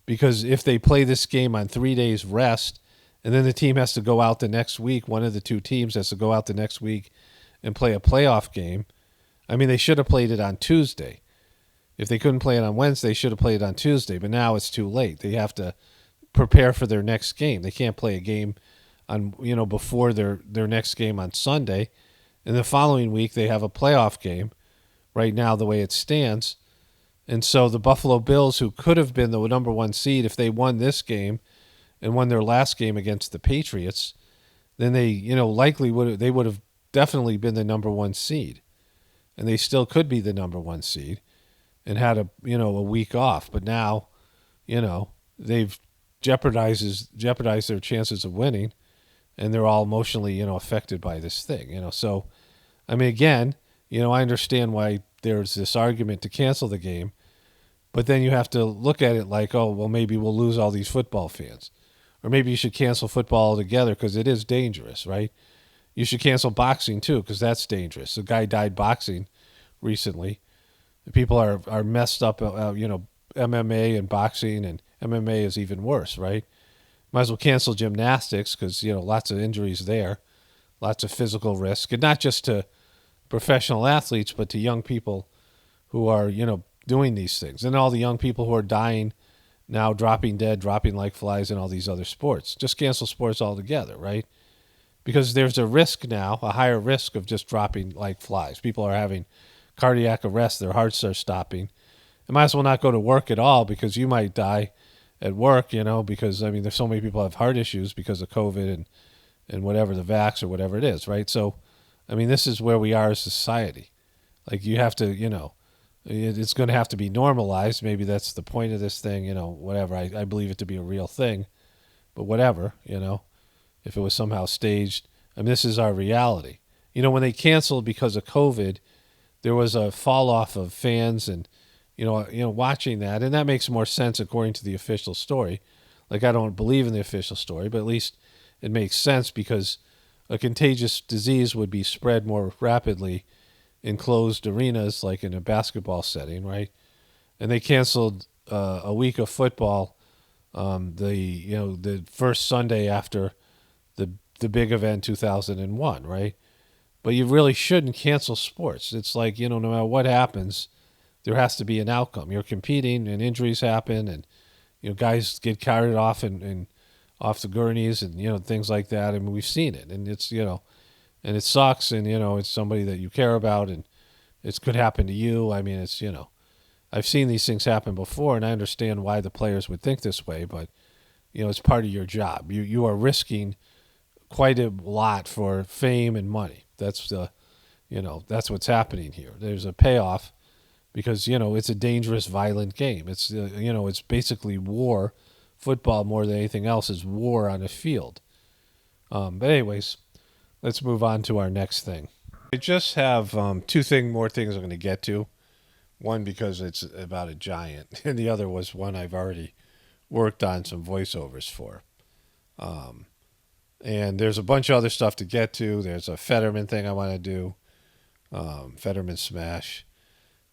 Because if they play this game on 3 days rest, and then the team has to go out the next week, one of the two teams has to go out the next week and play a playoff game. I mean, they should have played it on Tuesday. If they couldn't play it on Wednesday, they should have played it on Tuesday. But now it's too late. They have to prepare for their next game. They can't play a game on before their next game on Sunday. And the following week they have a playoff game. Right now, the way it stands. And so the Buffalo Bills, who could have been the number one seed if they won this game and won their last game against the Patriots, then they, likely would have definitely been the number one seed. And they still could be the number one seed and had a week off. But now, they've jeopardized their chances of winning, and they're all emotionally, affected by this thing, So, I mean, again, I understand why there's this argument to cancel the game, but then you have to look at it like, oh, well, maybe we'll lose all these football fans. Or maybe you should cancel football altogether because it is dangerous, right? You should cancel boxing too because that's dangerous. A guy died boxing recently. People are messed up, MMA and boxing, and MMA is even worse, right? Might as well cancel gymnastics because, lots of injuries there, lots of physical risk, and not just to professional athletes, but to young people who are, doing these things, and all the young people who are dying now, dropping dead, dropping like flies in all these other sports. Just cancel sports altogether, right? Because there's a risk now, a higher risk of just dropping like flies. People are having cardiac arrest, their hearts are stopping. They might as well not go to work at all because you might die at work, because, I mean, there's so many people have heart issues because of COVID and whatever, the vax or whatever it is, right? So, I mean, this is where we are as a society. Like, you have to, it's going to have to be normalized. Maybe that's the point of this thing, whatever. I believe it to be a real thing. But whatever, if it was somehow staged. I mean, this is our reality. When they canceled because of COVID, there was a fall off of fans and, watching that. And that makes more sense according to the official story. Like, I don't believe in the official story, but at least it makes sense because a contagious disease would be spread more rapidly in closed arenas, like in a basketball setting, right? And they canceled a week of football, the first Sunday after the big event 2001, right? But you really shouldn't cancel sports. It's like, no matter what happens, there has to be an outcome. You're competing, and injuries happen, and guys get carried off and off the gurneys, and things like that. I mean, we've seen it, and it's and it sucks, and it's somebody that you care about, and it could happen to you. I mean, it's I've seen these things happen before, and I understand why the players would think this way, but it's part of your job. You are risking quite a lot for fame and money. That's that's what's happening here. There's a payoff because it's a dangerous, violent game. It's it's basically war. Football more than anything else is war on a field. But anyways, let's move on to our next thing. I just have two more things I'm going to get to. One because it's about a giant, and the other was one I've already worked on some voiceovers for. And there's a bunch of other stuff to get to. There's a Fetterman thing I want to do, Fetterman Smash,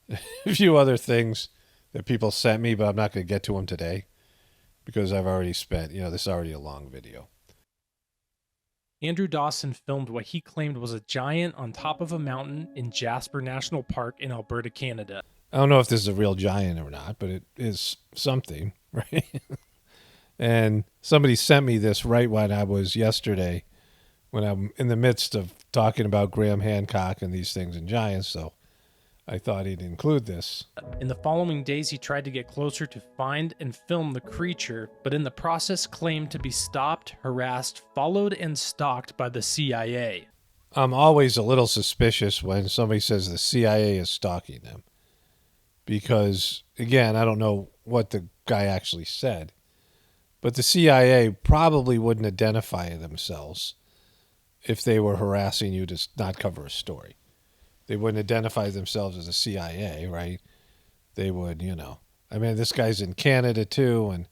a few other things that people sent me, but I'm not going to get to them today because I've already spent, this is already a long video. Andrew Dawson filmed what he claimed was a giant on top of a mountain in Jasper National Park in Alberta, Canada. I don't know if this is a real giant or not, but it is something, right? And somebody sent me this right when I was yesterday when I'm in the midst of talking about Graham Hancock and these things and giants, so I thought he'd include this. In the following days, he tried to get closer to find and film the creature, but in the process claimed to be stopped, harassed, followed, and stalked by the CIA. I'm always a little suspicious when somebody says the CIA is stalking them. Because, again, I don't know what the guy actually said, but the CIA probably wouldn't identify themselves if they were harassing you to not cover a story. They wouldn't identify themselves as the CIA, right? They would, I mean, this guy's in Canada too, and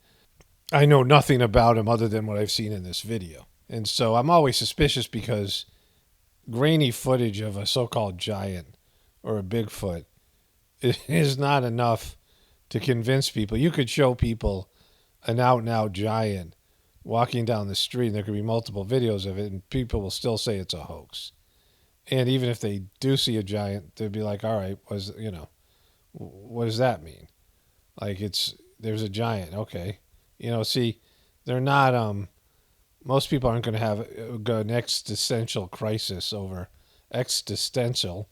I know nothing about him other than what I've seen in this video. And so I'm always suspicious because grainy footage of a so-called giant or a Bigfoot is not enough to convince people. You could show people an out-and-out giant walking down the street, and there could be multiple videos of it, and people will still say it's a hoax. And even if they do see a giant, they'd be like, all right, what does that mean? Like, there's a giant, okay. See, they're not, most people aren't going to have an existential crisis over existential.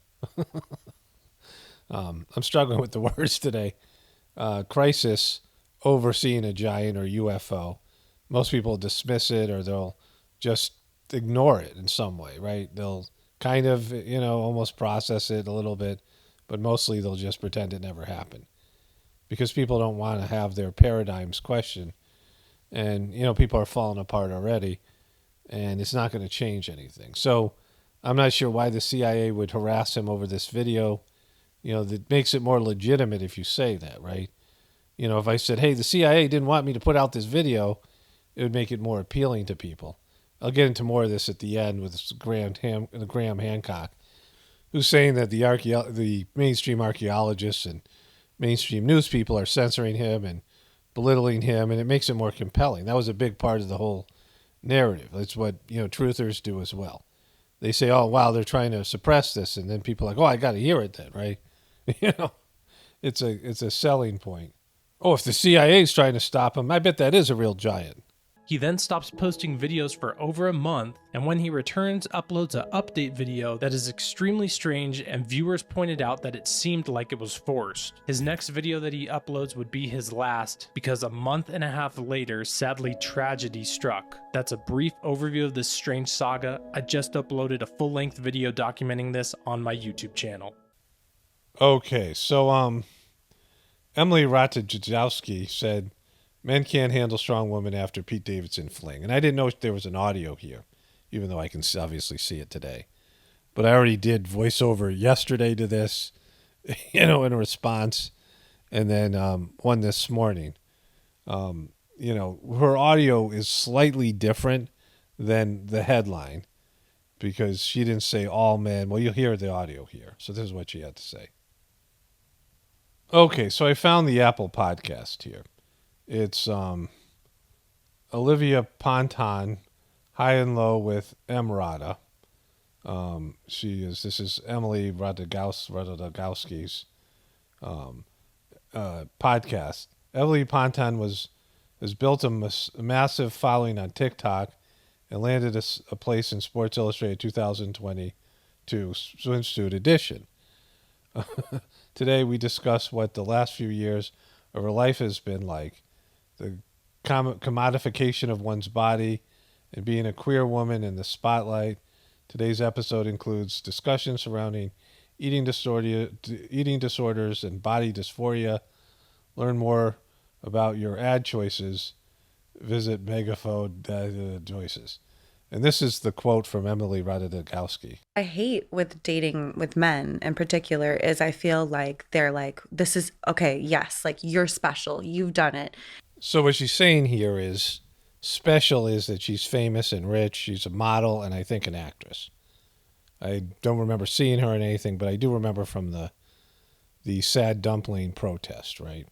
I'm struggling with the words today. Crisis over seeing a giant or UFO. Most people dismiss it, or they'll just ignore it in some way, right? They'll kind of, almost process it a little bit, but mostly they'll just pretend it never happened because people don't want to have their paradigms questioned. And, people are falling apart already, and it's not going to change anything. So I'm not sure why the CIA would harass him over this video. That makes it more legitimate if you say that, right? If I said, hey, the CIA didn't want me to put out this video, it would make it more appealing to people. I'll get into more of this at the end with Graham Hancock, who's saying that the mainstream archaeologists and mainstream news people are censoring him and belittling him, and it makes it more compelling. That was a big part of the whole narrative. That's what truthers do as well. They say, oh, wow, they're trying to suppress this, and then people are like, oh, I got to hear it then, right? It's a selling point. Oh, if the CIA is trying to stop him, I bet that is a real giant. He then stops posting videos for over a month, and when he returns, uploads an update video that is extremely strange, and viewers pointed out that it seemed like it was forced. His next video that he uploads would be his last, because a month and a half later, sadly, tragedy struck. That's a brief overview of this strange saga. I just uploaded a full-length video documenting this on my YouTube channel. Okay, so Emily Ratajkowski said, men can't handle strong women after Pete Davidson fling. And I didn't know there was an audio here, even though I can obviously see it today. But I already did voiceover yesterday to this, in response, and then one this morning. Her audio is slightly different than the headline because she didn't say all men. Well, you'll hear the audio here. So this is what she had to say. Okay, so I found the Apple podcast here. It's Olivia Ponton, High and Low with Emrata. This is Emily Ratajkowski's podcast. Emily Ponton has built a massive following on TikTok and landed a place in Sports Illustrated 2022 swimsuit edition. Today we discuss what the last few years of her life has been like, the commodification of one's body, and being a queer woman in the spotlight. Today's episode includes discussion surrounding eating disorders and body dysphoria. Learn more about your ad choices. Visit Megaphone Choices. And this is the quote from Emily Ratajkowski. I hate with dating with men in particular is I feel like they're like, this is okay. Yes. Like you're special. You've done it. So what she's saying here is special is that she's famous and rich. She's a model and I think an actress. I don't remember seeing her in anything, but I do remember from the Sad Dumpling protest, right?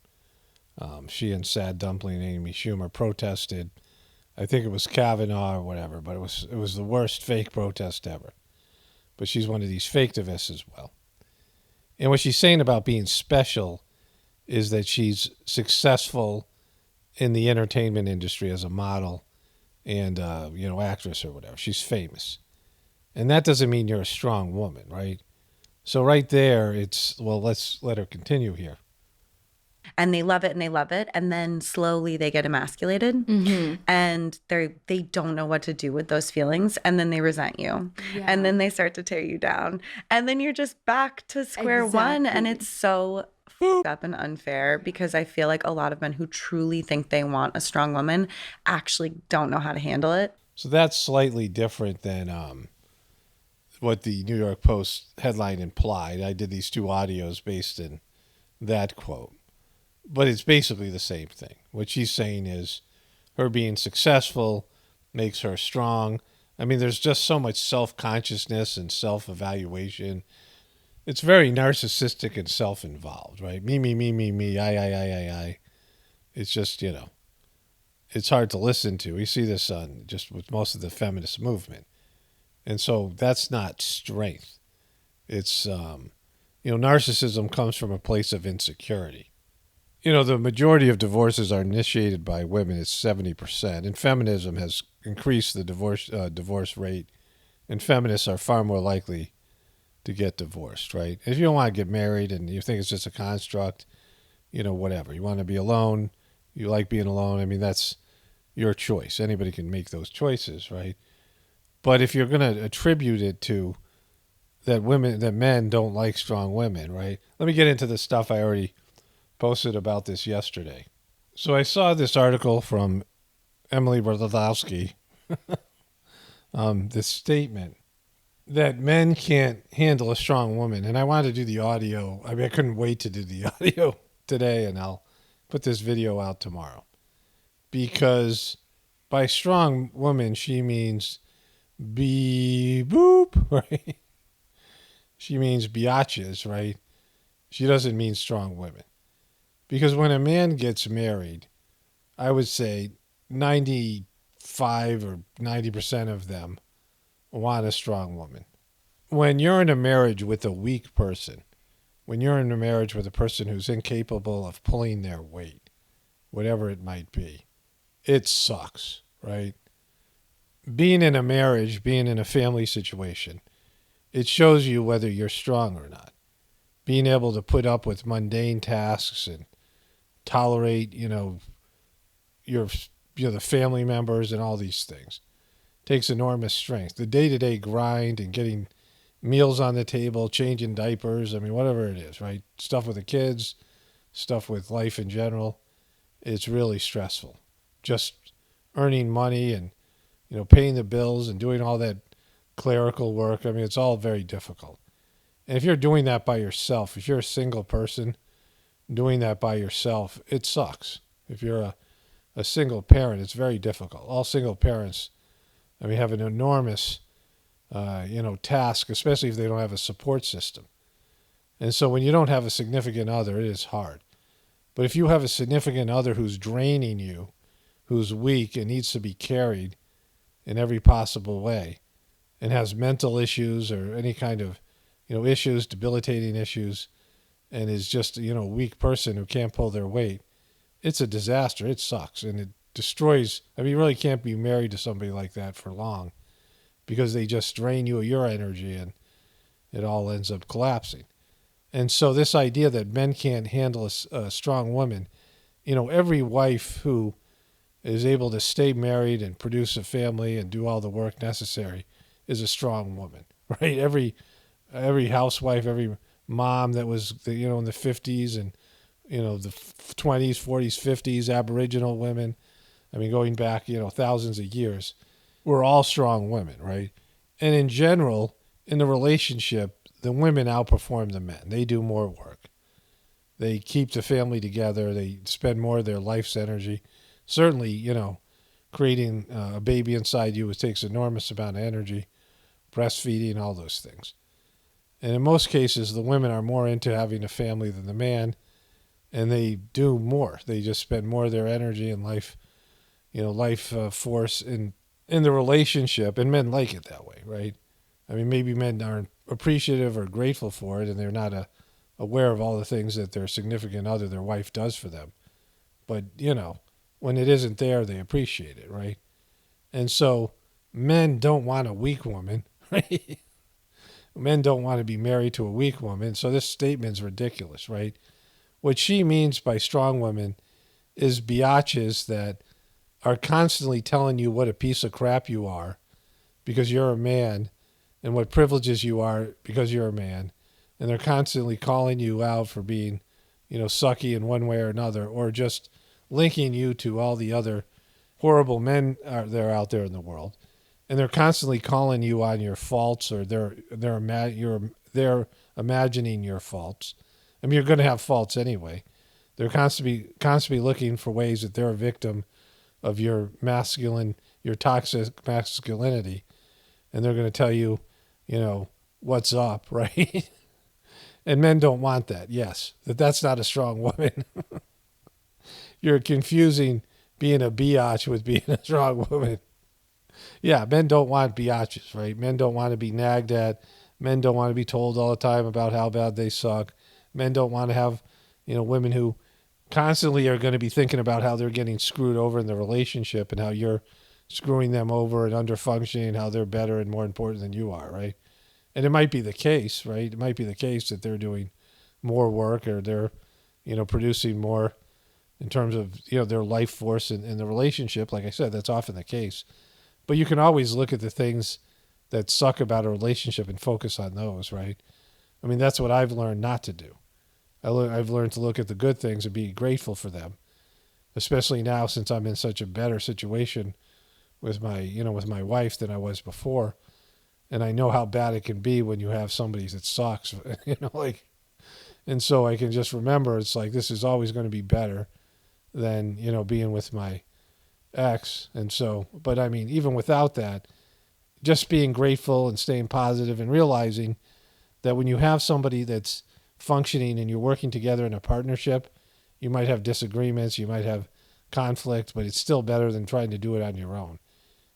She and Sad Dumpling and Amy Schumer protested. I think it was Kavanaugh or whatever, but it was the worst fake protest ever. But she's one of these fake activists as well. And what she's saying about being special is that she's successful in the entertainment industry as a model and actress or whatever. She's famous. And that doesn't mean you're a strong woman, right? So right there, it's, well, let's let her continue here. And they love it and they love it. And then slowly they get emasculated and they don't know what to do with those feelings. And then they resent you. Yeah. And then they start to tear you down. And then you're just back to square one. And it's so f***ed up and unfair because I feel like a lot of men who truly think they want a strong woman actually don't know how to handle it. So that's slightly different than what the New York Post headline implied. I did these 2 audios based in that quote. But it's basically the same thing. What she's saying is her being successful makes her strong. I mean, there's just so much self-consciousness and self-evaluation. It's very narcissistic and self-involved, right? Me, I. It's just, it's hard to listen to. We see this on just with most of the feminist movement. And so that's not strength. It's, narcissism comes from a place of insecurity. The majority of divorces are initiated by women. It's 70%. And feminism has increased the divorce rate. And feminists are far more likely to get divorced, right? If you don't want to get married and you think it's just a construct, whatever. You want to be alone. You like being alone. I mean, that's your choice. Anybody can make those choices, right? But if you're going to attribute it to that men don't like strong women, right? Let me get into the stuff I already posted about this yesterday. So I saw this article from Emily Ratajkowski, this statement that men can't handle a strong woman. And I wanted to do the audio. I mean, I couldn't wait to do the audio today, and I'll put this video out tomorrow. Because by strong woman, she means boop, right? She means biatches, right? She doesn't mean strong women. Because when a man gets married, I would say 95 or 90% of them want a strong woman. When you're in a marriage with a weak person, when you're in a marriage with a person who's incapable of pulling their weight, whatever it might be, it sucks, right? Being in a marriage, being in a family situation, it shows you whether you're strong or not. Being able to put up with mundane tasks and tolerate, the family members and all these things takes enormous strength. The day-to-day grind and getting meals on the table, changing diapers, I mean, whatever it is, right? Stuff with the kids, stuff with life in general, it's really stressful. Just earning money and, paying the bills and doing all that clerical work, I mean, it's all very difficult. And if you're doing that by yourself, if you're a single person doing that by yourself, it sucks. If you're a single parent, it's very difficult. All single parents, I mean, have an enormous, task, especially if they don't have a support system. And so when you don't have a significant other, it is hard. But if you have a significant other who's draining you, who's weak and needs to be carried in every possible way, and has mental issues or any kind of, issues, debilitating issues, and is just, a weak person who can't pull their weight, it's a disaster. It sucks. And it destroys, I mean, you really can't be married to somebody like that for long because they just drain you of your energy and it all ends up collapsing. And so this idea that men can't handle a strong woman, every wife who is able to stay married and produce a family and do all the work necessary is a strong woman, right? Every housewife, every mom that was, in the 50s and, the 20s, 40s, 50s, Aboriginal women, I mean, going back, thousands of years, were all strong women, right? And in general, in the relationship, the women outperform the men. They do more work. They keep the family together. They spend more of their life's energy. Certainly, creating a baby inside you, it takes enormous amount of energy, breastfeeding, all those things. And in most cases, the women are more into having a family than the man, and they do more. They just spend more of their energy and life force in the relationship, and men like it that way, right? I mean, maybe men aren't appreciative or grateful for it, and they're not aware of all the things that their significant other, their wife, does for them. But, when it isn't there, they appreciate it, right? And so men don't want a weak woman, right? Men don't want to be married to a weak woman. So this statement's ridiculous, right? What she means by strong women is biatches that are constantly telling you what a piece of crap you are because you're a man, and what privileges you are because you're a man. And they're constantly calling you out for being, sucky in one way or another, or just linking you to all the other horrible men that are out there in the world. And they're constantly calling you on your faults, or they're imagining your faults. I mean, you're going to have faults anyway. They're constantly looking for ways that they're a victim of your toxic masculinity, and they're going to tell you, what's up, right? And men don't want that. Yes, that's not a strong woman. You're confusing being a biatch with being a strong woman. Yeah, men don't want biatches, right? Men don't want to be nagged at. Men don't want to be told all the time about how bad they suck. Men don't want to have, women who constantly are going to be thinking about how they're getting screwed over in the relationship and how you're screwing them over and underfunctioning, how they're better and more important than you are, right? And it might be the case, right? It might be the case that they're doing more work, or they're, producing more in terms of, their life force in the relationship. Like I said, that's often the case. But you can always look at the things that suck about a relationship and focus on those, right? I mean, that's what I've learned not to do. I've learned to look at the good things and be grateful for them, especially now since I'm in such a better situation with my wife than I was before. And I know how bad it can be when you have somebody that sucks, and so I can just remember it's like, this is always going to be better than, being with my ex. And so, but I mean, even without that, just being grateful and staying positive and realizing that when you have somebody that's functioning and you're working together in a partnership, you might have disagreements, you might have conflict, but it's still better than trying to do it on your own.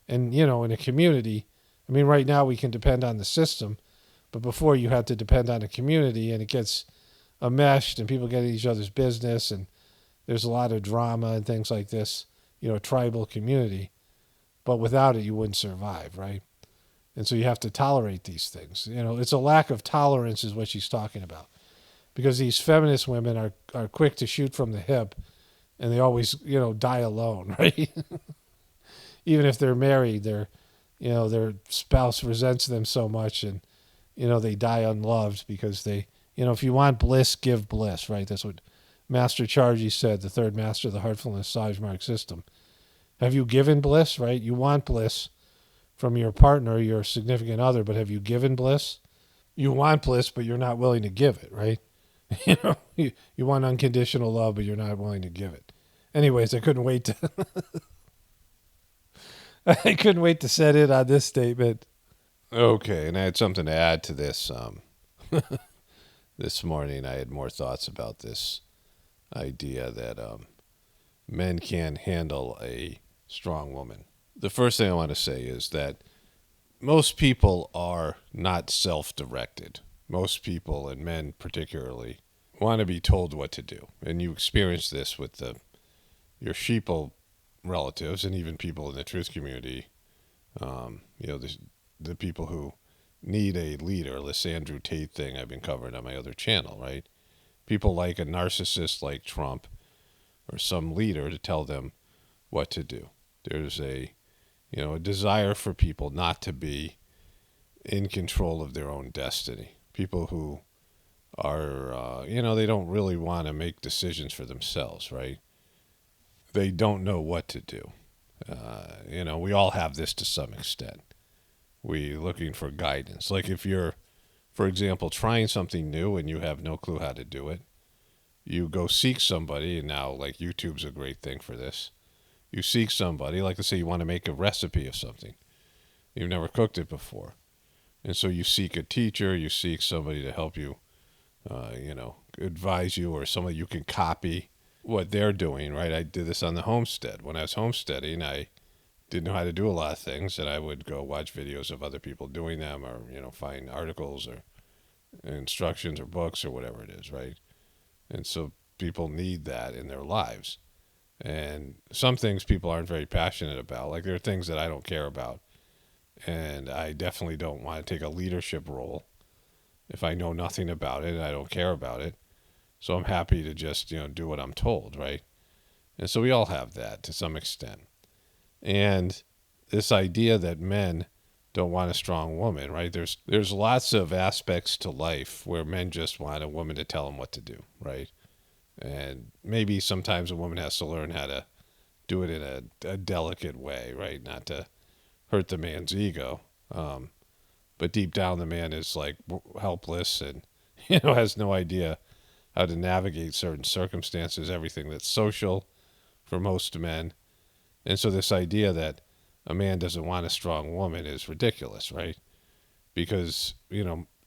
And, in a community, I mean, right now we can depend on the system, but before you had to depend on a community, and it gets enmeshed and people get in each other's business, and there's a lot of drama and things like this, tribal community. But without it, you wouldn't survive, right? And so you have to tolerate these things. It's a lack of tolerance is what she's talking about. Because these feminist women are quick to shoot from the hip, and they always, die alone, right? Even if they're married, their spouse resents them so much, and, they die unloved because they, if you want bliss, give bliss, right? That's what Master Charji said, the third master of the Heartfulness Sahaj Marg system. Have you given bliss, right? You want bliss from your partner, your significant other, but have you given bliss? You want bliss, but you're not willing to give it, right? You want unconditional love, but you're not willing to give it. Anyways, I couldn't wait to set in on this statement. Okay, and I had something to add to this. This morning, I had more thoughts about this idea that men can't handle a strong woman. The first thing I want to say is that most people are not self-directed. Most people, and men particularly, want to be told what to do. And you experience this with your sheeple relatives and even people in the truth community. The people who need a leader, this Andrew Tate thing I've been covering on my other channel, right? People like a narcissist like Trump or some leader to tell them what to do. There's a desire for people not to be in control of their own destiny. People who are, they don't really want to make decisions for themselves, right? They don't know what to do. We all have this to some extent. We're looking for guidance. Like if you're, for example, trying something new and you have no clue how to do it, you go seek somebody, and now like YouTube's a great thing for this. You seek somebody, like let's say you want to make a recipe of something. You've never cooked it before. And so you seek a teacher, you seek somebody to help you, advise you, or somebody you can copy what they're doing, right? I did this on the homestead. When I was homesteading, I didn't know how to do a lot of things, and I would go watch videos of other people doing them, or, find articles or instructions or books or whatever it is, right? And so people need that in their lives. And some things people aren't very passionate about. Like there are things that I don't care about. And I definitely don't want to take a leadership role if I know nothing about it and I don't care about it. So I'm happy to just, do what I'm told, right? And so we all have that to some extent. And this idea that men don't want a strong woman, right? There's lots of aspects to life where men just want a woman to tell them what to do, right? And maybe sometimes a woman has to learn how to do it in a delicate way, right? Not to hurt the man's ego. But deep down, the man is like helpless and, has no idea how to navigate certain circumstances, everything that's social for most men. And so this idea that a man doesn't want a strong woman is ridiculous, right? Because,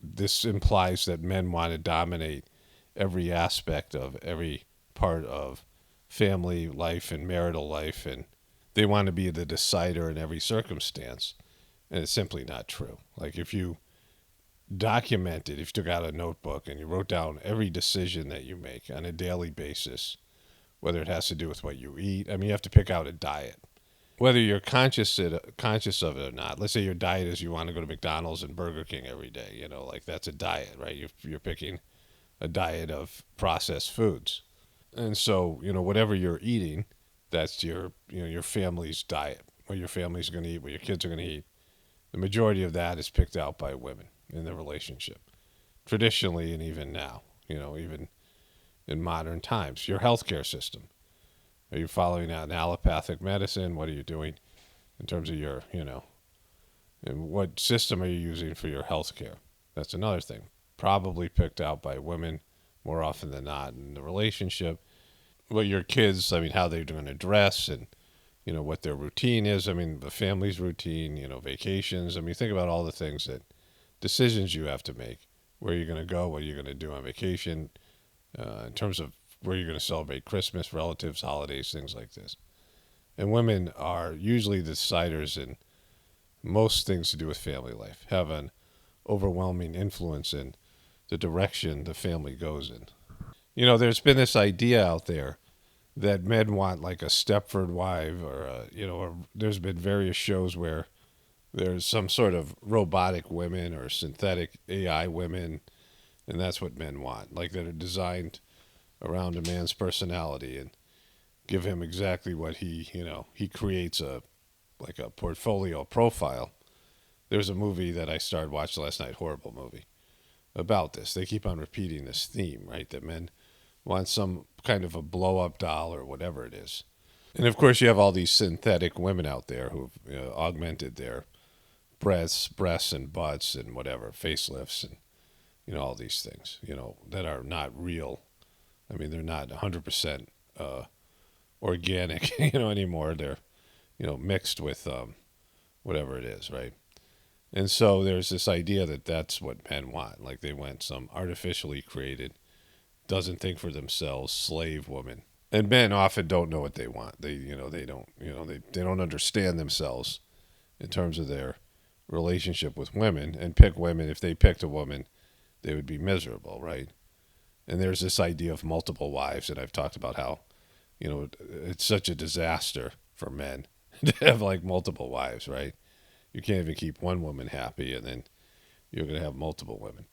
this implies that men want to dominate every aspect of every part of family life and marital life, and they want to be the decider in every circumstance. And it's simply not true. Like if you documented, if you took out a notebook and you wrote down every decision that you make on a daily basis, whether it has to do with what you eat. I mean, you have to pick out a diet. Whether you're conscious of it or not. Let's say your diet is you want to go to McDonald's and Burger King every day. Like that's a diet, right? You're picking a diet of processed foods. And so, whatever you're eating, that's your family's diet, what your family's going to eat, what your kids are going to eat. The majority of that is picked out by women in the relationship, traditionally and even now, even in modern times. Your healthcare system. Are you following out an allopathic medicine? What are you doing in terms of your, and what system are you using for your healthcare? That's another thing. Probably picked out by women more often than not in the relationship. Well, your kids, how they're going to dress and, what their routine is. The family's routine, vacations. Think about all the things decisions you have to make. Where you're going to go, what you're going to do on vacation, in terms of where you're going to celebrate Christmas, relatives, holidays, things like this. And women are usually the deciders in most things to do with family life, have an overwhelming influence in the direction the family goes in. There's been this idea out there that men want like a Stepford wife or there's been various shows where there's some sort of robotic women or synthetic AI women, and that's what men want, like that are designed around a man's personality and give him exactly what he creates a portfolio profile. There's a movie that I started watching last night, horrible movie, about this. They keep on repeating this theme, right? That men want some kind of a blow-up doll or whatever it is. And of course you have all these synthetic women out there who've augmented their breasts and butts and whatever, facelifts and, all these things, that are not real. They're not 100% organic, anymore. They're, mixed with whatever it is, right? And so there's this idea that that's what men want. Like they want some artificially created, doesn't think for themselves, slave woman. And men often don't know what they want. They don't understand themselves in terms of their relationship with women, and pick women. If they picked a woman, they would be miserable, right? And there's this idea of multiple wives, and I've talked about how, it's such a disaster for men to have like multiple wives, right? You can't even keep one woman happy, and then you're going to have multiple women.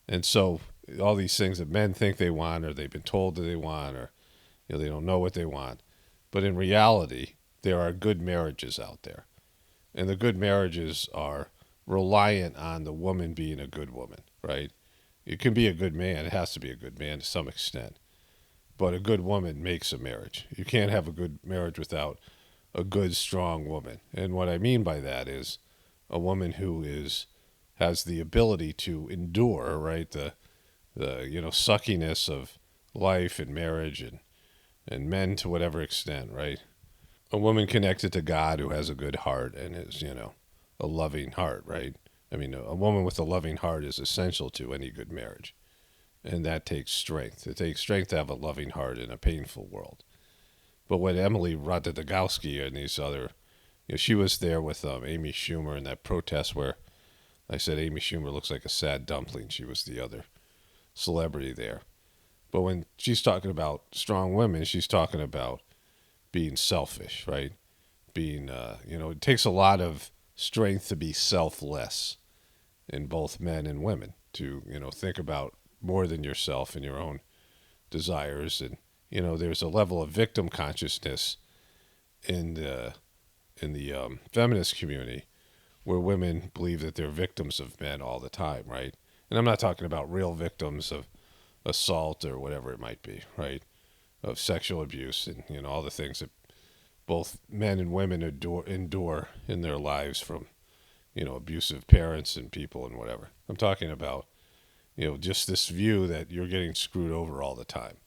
And so all these things that men think they want, or they've been told that they want, or they don't know what they want. But in reality, there are good marriages out there. And the good marriages are reliant on the woman being a good woman, right? It can be a good man. It has to be a good man to some extent. But a good woman makes a marriage. You can't have a good marriage without a good, strong woman. And what I mean by that is a woman who has the ability to endure, right, the suckiness of life and marriage and men to whatever extent, right? A woman connected to God who has a good heart and is, a loving heart, right? A woman with a loving heart is essential to any good marriage. And that takes strength. It takes strength to have a loving heart in a painful world. But when Emily Ratajkowski and these other, she was there with Amy Schumer in that protest where I said Amy Schumer looks like a sad dumpling. She was the other celebrity there. But when she's talking about strong women, she's talking about being selfish, right? Being, it takes a lot of strength to be selfless in both men and women, to, think about more than yourself and your own desires. And, there's a level of victim consciousness in the feminist community where women believe that they're victims of men all the time, right? And I'm not talking about real victims of assault or whatever it might be, right? Of sexual abuse and, all the things that both men and women endure in their lives from, abusive parents and people and whatever. I'm talking about, just this view that you're getting screwed over all the time,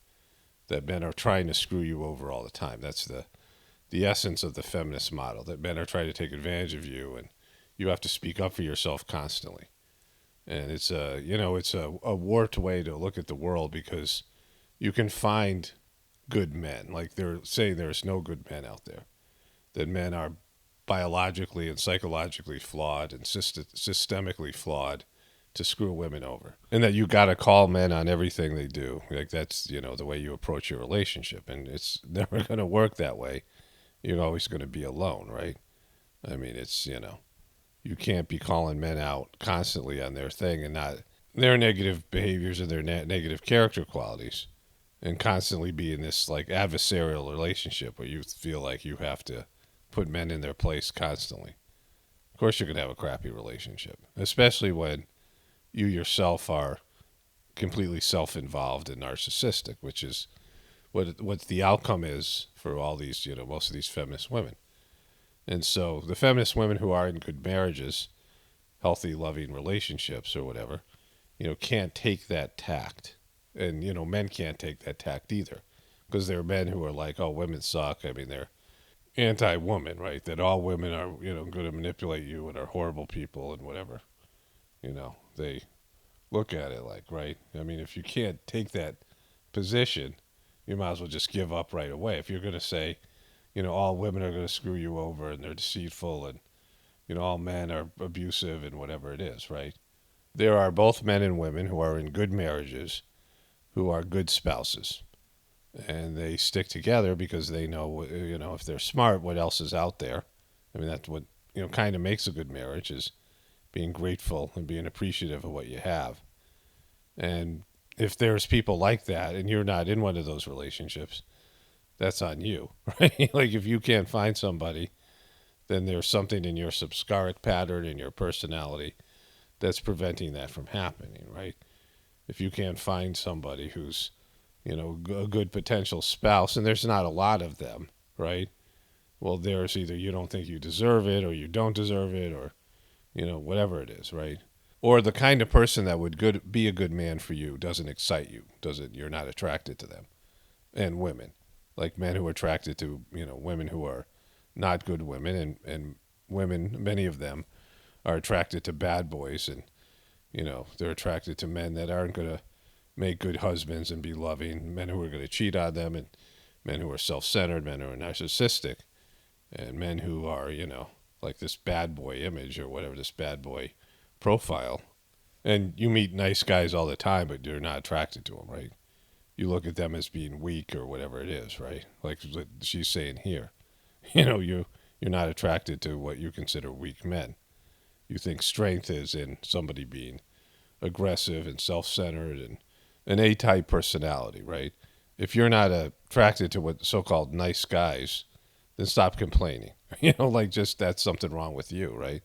that men are trying to screw you over all the time. That's the essence of the feminist model, that men are trying to take advantage of you and you have to speak up for yourself constantly. And it's a warped way to look at the world, because you can find good men. Like they're saying there's no good men out there, that men are biologically and psychologically flawed and systemically flawed to screw women over, and that you got to call men on everything they do. Like that's, the way you approach your relationship, and it's never going to work that way. You're always going to be alone, right? I mean, it's, you can't be calling men out constantly on their thing and not their negative behaviors and their negative character qualities, and constantly be in this like adversarial relationship where you feel like you have to put men in their place constantly. Of course, you're going to have a crappy relationship, especially when you yourself are completely self-involved and narcissistic, which is what the outcome is for all these, most of these feminist women. And so the feminist women who are in good marriages, healthy, loving relationships or whatever, can't take that tact. And, men can't take that tact either, because there are men who are like, oh, women suck. I mean, they're anti-woman, right? That all women are, going to manipulate you and are horrible people and whatever. They look at it like, right? I mean, if you can't take that position, you might as well just give up right away. If you're going to say, all women are going to screw you over and they're deceitful and, all men are abusive and whatever it is, right? There are both men and women who are in good marriages, who are good spouses. And they stick together because they know, if they're smart, what else is out there. I mean, that's what, kind of makes a good marriage, is being grateful and being appreciative of what you have. And if there's people like that and you're not in one of those relationships, that's on you, right? Like if you can't find somebody, then there's something in your subscaric pattern, in your personality, that's preventing that from happening, right? If you can't find somebody who's, a good potential spouse, and there's not a lot of them, right? Well, there's either you don't think you deserve it, or you don't deserve it, or, whatever it is, right? Or the kind of person that would be a good man for you doesn't excite you, you're not attracted to them. And women, like men who are attracted to, women who are not good women, and women, many of them, are attracted to bad boys, and, they're attracted to men that aren't going to make good husbands and be loving, men who are going to cheat on them, and men who are self-centered, men who are narcissistic, and men who are, like this bad boy image or whatever, this bad boy profile. And you meet nice guys all the time, but you're not attracted to them, right? You look at them as being weak or whatever it is, right? Like what she's saying here. You're not attracted to what you consider weak men. You think strength is in somebody being aggressive and self-centered and an A-type personality, right? If you're not attracted to what so-called nice guys, then stop complaining. Like just that's something wrong with you, right?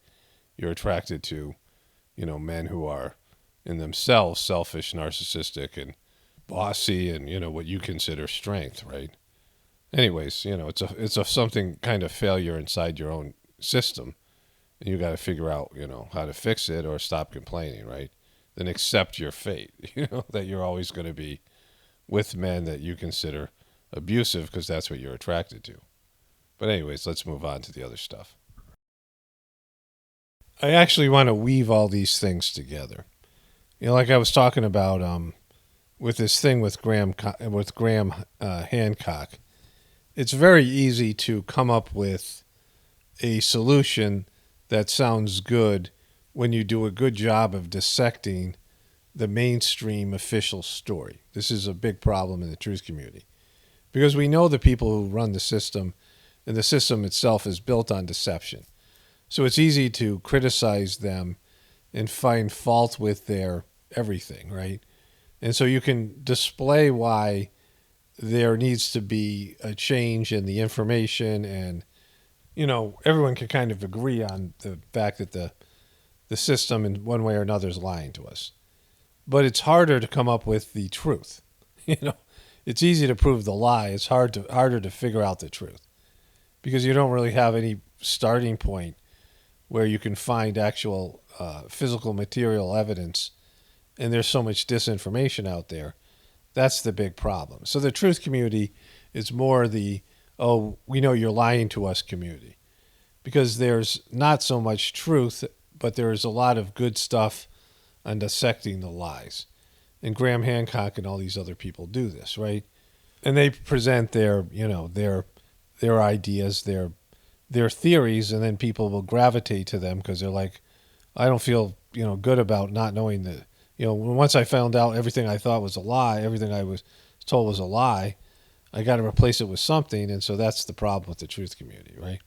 You're attracted to, men who are in themselves selfish, narcissistic, and bossy, and, what you consider strength, right? Anyways, it's a something kind of failure inside your own system, and you got to figure out, how to fix it or stop complaining, right? Then accept your fate, that you're always going to be with men that you consider abusive because that's what you're attracted to. But anyways, let's move on to the other stuff. I actually want to weave all these things together. Like I was talking about with this thing with Graham Hancock, it's very easy to come up with a solution that sounds good when you do a good job of dissecting the mainstream official story. This is a big problem in the truth community. because we know the people who run the system, and the system itself is built on deception. So it's easy to criticize them and find fault with their everything, right? And so you can display why there needs to be a change in the information, and everyone can kind of agree on the fact that the system in one way or another is lying to us. But it's harder to come up with the truth. It's easy to prove the lie. It's harder to figure out the truth, because you don't really have any starting point where you can find actual physical material evidence, and there's so much disinformation out there. That's the big problem. So the truth community is more the, oh, we know you're lying to us community, because there's not so much truth, but there's a lot of good stuff on dissecting the lies. And Graham Hancock and all these other people do this, right? And they present their ideas, their theories, and then people will gravitate to them because they're like, I don't feel, good about not knowing that. Once I found out everything I thought was a lie, everything I was told was a lie, I got to replace it with something. And so that's the problem with the truth community, right?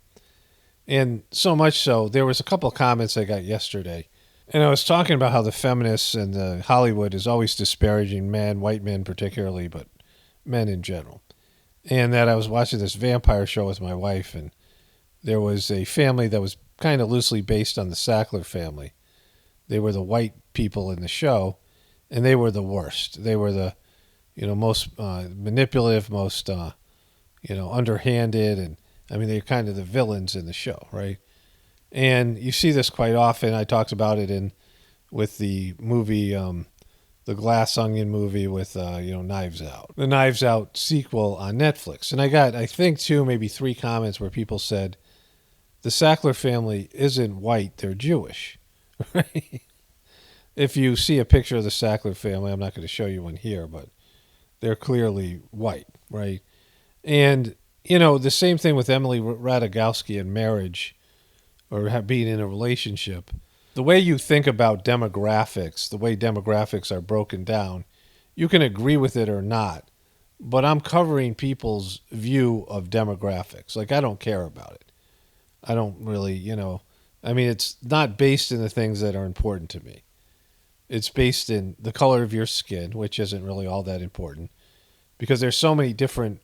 And so much so, there was a couple of comments I got yesterday. And I was talking about how the feminists and the Hollywood is always disparaging men, white men particularly, but men in general. And that I was watching this vampire show with my wife, and there was a family that was kind of loosely based on the Sackler family. They were the white people in the show, and they were the worst. They were the, most manipulative, most, underhanded, and they're kind of the villains in the show, right? And you see this quite often. I talked about it with the movie, the Glass Onion movie with, Knives Out. The Knives Out sequel on Netflix. And I got, I think, 2, maybe 3 comments where people said, the Sackler family isn't white, they're Jewish. Right? If you see a picture of the Sackler family, I'm not going to show you one here, but they're clearly white, right? And, the same thing with Emily Ratajkowski in Marriage, or being in a relationship. The way you think about demographics, the way demographics are broken down, you can agree with it or not, but I'm covering people's view of demographics. Like, I don't care about it. I don't really, it's not based in the things that are important to me. It's based in the color of your skin, which isn't really all that important, because there's so many different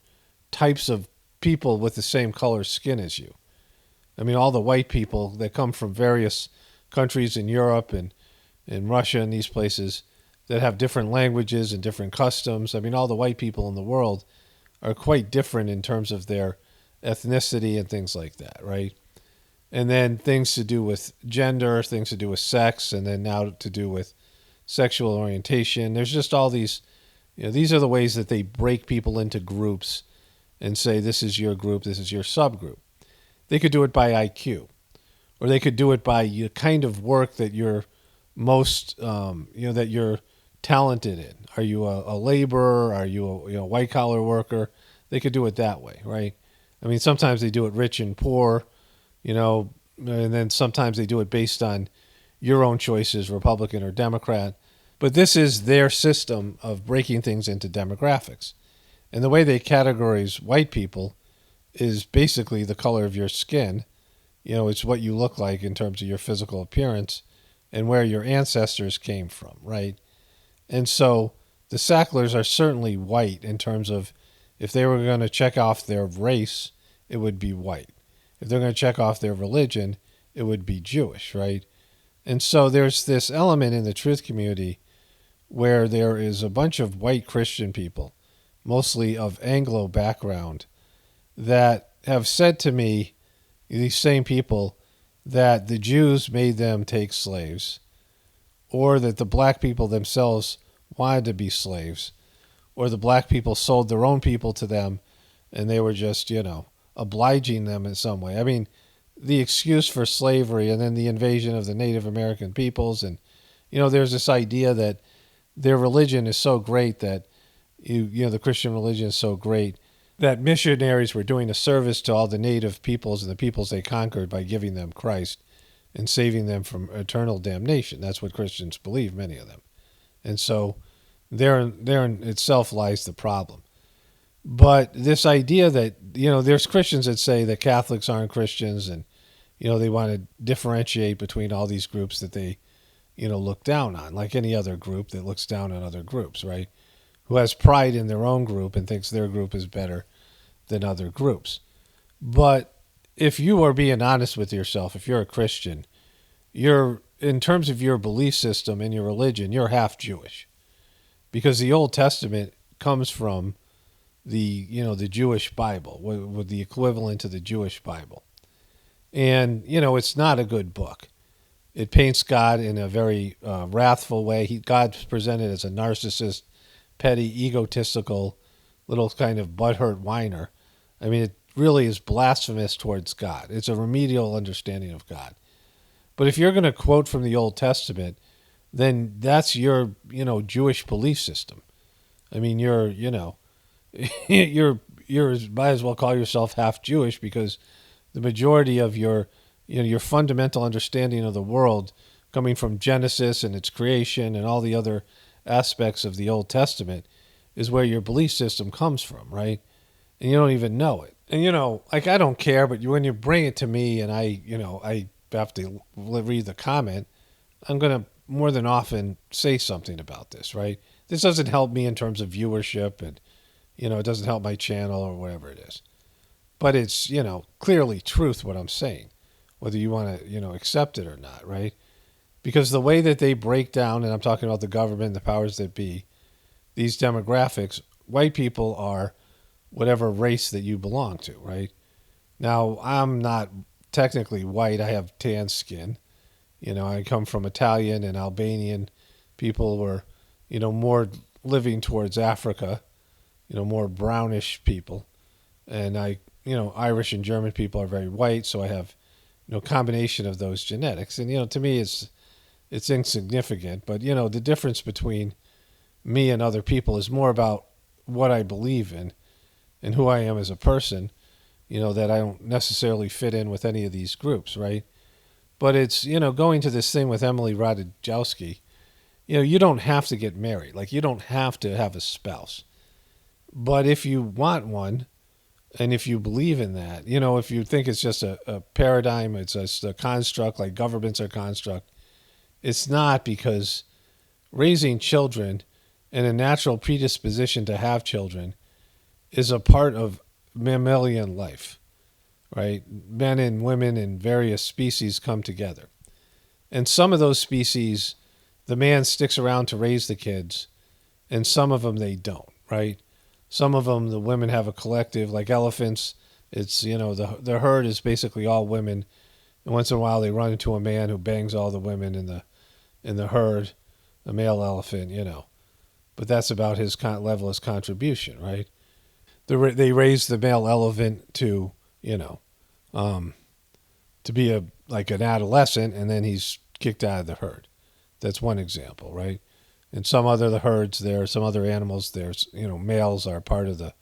types of people with the same color skin as you. All the white people that come from various countries in Europe and in Russia and these places that have different languages and different customs. All the white people in the world are quite different in terms of their ethnicity and things like that, right? And then things to do with gender, things to do with sex, and then now to do with sexual orientation. There's just all these, these are the ways that they break people into groups and say, this is your group, this is your subgroup. They could do it by IQ, or they could do it by the kind of work that you're most, that you're talented in. Are you a laborer? Are you a white collar worker? They could do it that way, right? Sometimes they do it rich and poor, and then sometimes they do it based on your own choices, Republican or Democrat. But this is their system of breaking things into demographics. And the way they categorize white people is basically the color of your skin. It's what you look like in terms of your physical appearance and where your ancestors came from, right? And so the Sacklers are certainly white in terms of, if they were going to check off their race, it would be white. If they're going to check off their religion, it would be Jewish, right? And so there's this element in the truth community where there is a bunch of white Christian people, mostly of Anglo background, that have said to me, these same people, that the Jews made them take slaves, or that the black people themselves wanted to be slaves, or the black people sold their own people to them, and they were just, obliging them in some way. The excuse for slavery and then the invasion of the Native American peoples, and, there's this idea that their religion is so great that, the Christian religion is so great that missionaries were doing a service to all the native peoples and the peoples they conquered by giving them Christ and saving them from eternal damnation. That's what Christians believe, many of them. And so therein itself lies the problem. But this idea that, there's Christians that say that Catholics aren't Christians, and, they want to differentiate between all these groups that they, look down on, like any other group that looks down on other groups, right? Who has pride in their own group and thinks their group is better than other groups. But if you are being honest with yourself, if you're a Christian, you're, in terms of your belief system and your religion, you're half Jewish. Because the Old Testament comes from the Jewish Bible, with the equivalent to the Jewish Bible. And, it's not a good book. It paints God in a very wrathful way. God's presented as a narcissist, petty, egotistical, little kind of butthurt whiner. I mean, it really is blasphemous towards God. It's a remedial understanding of God. But if you're going to quote from the Old Testament, then that's your, Jewish belief system. I mean, you're might as well call yourself half Jewish, because the majority of your fundamental understanding of the world, coming from Genesis and its creation and all the other aspects of the Old Testament, is where your belief system comes from, right? And you don't even know it. And, I don't care, but when you bring it to me and I have to read the comment, I'm going to more than often say something about this, right? This doesn't help me in terms of viewership, and, it doesn't help my channel or whatever it is. But it's, clearly truth what I'm saying, whether you want to, accept it or not, right? Because the way that they break down, and I'm talking about the government, the powers that be, these demographics, white people are whatever race that you belong to, right? Now, I'm not technically white. I have tan skin. I come from Italian and Albanian people who are, more living towards Africa, more brownish people. And Irish and German people are very white, so I have, combination of those genetics. And, to me, it's insignificant. But, the difference between me and other people is more about what I believe in and who I am as a person, that I don't necessarily fit in with any of these groups, right? But it's, going to this thing with Emily Ratajkowski, you don't have to get married. Like, you don't have to have a spouse. But if you want one, and if you believe in that, if you think it's just a paradigm, it's just a construct, like governments are construct, it's not, because raising children and a natural predisposition to have children is a part of mammalian life, right? Men and women in various species come together. And some of those species, the man sticks around to raise the kids, and some of them they don't, right? Some of them, the women have a collective, like elephants. It's, the herd is basically all women. And once in a while they run into a man who bangs all the women in the herd, a male elephant, But that's about his level of contribution, right? They raise the male elephant to, to be like an adolescent, and then he's kicked out of the herd. That's one example, right? And some other herds there, some other animals there's, males are part of the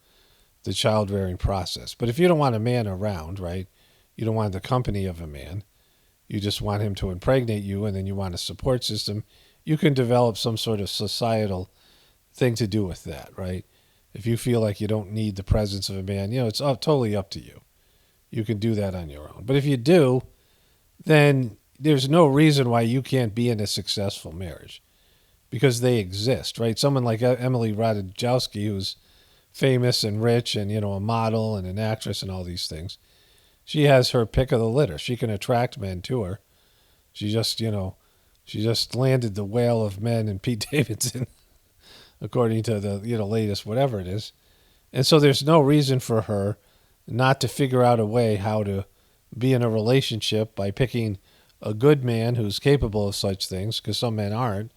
child-rearing process. But if you don't want a man around, right, you don't want the company of a man, you just want him to impregnate you, and then you want a support system, you can develop some sort of societal thing to do with that, right? If you feel like you don't need the presence of a man, it's totally up to you. You can do that on your own. But if you do, then there's no reason why you can't be in a successful marriage, because they exist, right? Someone like Emily Ratajkowski, who's famous and rich and, a model and an actress and all these things, she has her pick of the litter. She can attract men to her. She just landed the whale of men in Pete Davidson, according to the, latest whatever it is. And so there's no reason for her not to figure out a way how to be in a relationship by picking a good man who's capable of such things, because some men aren't,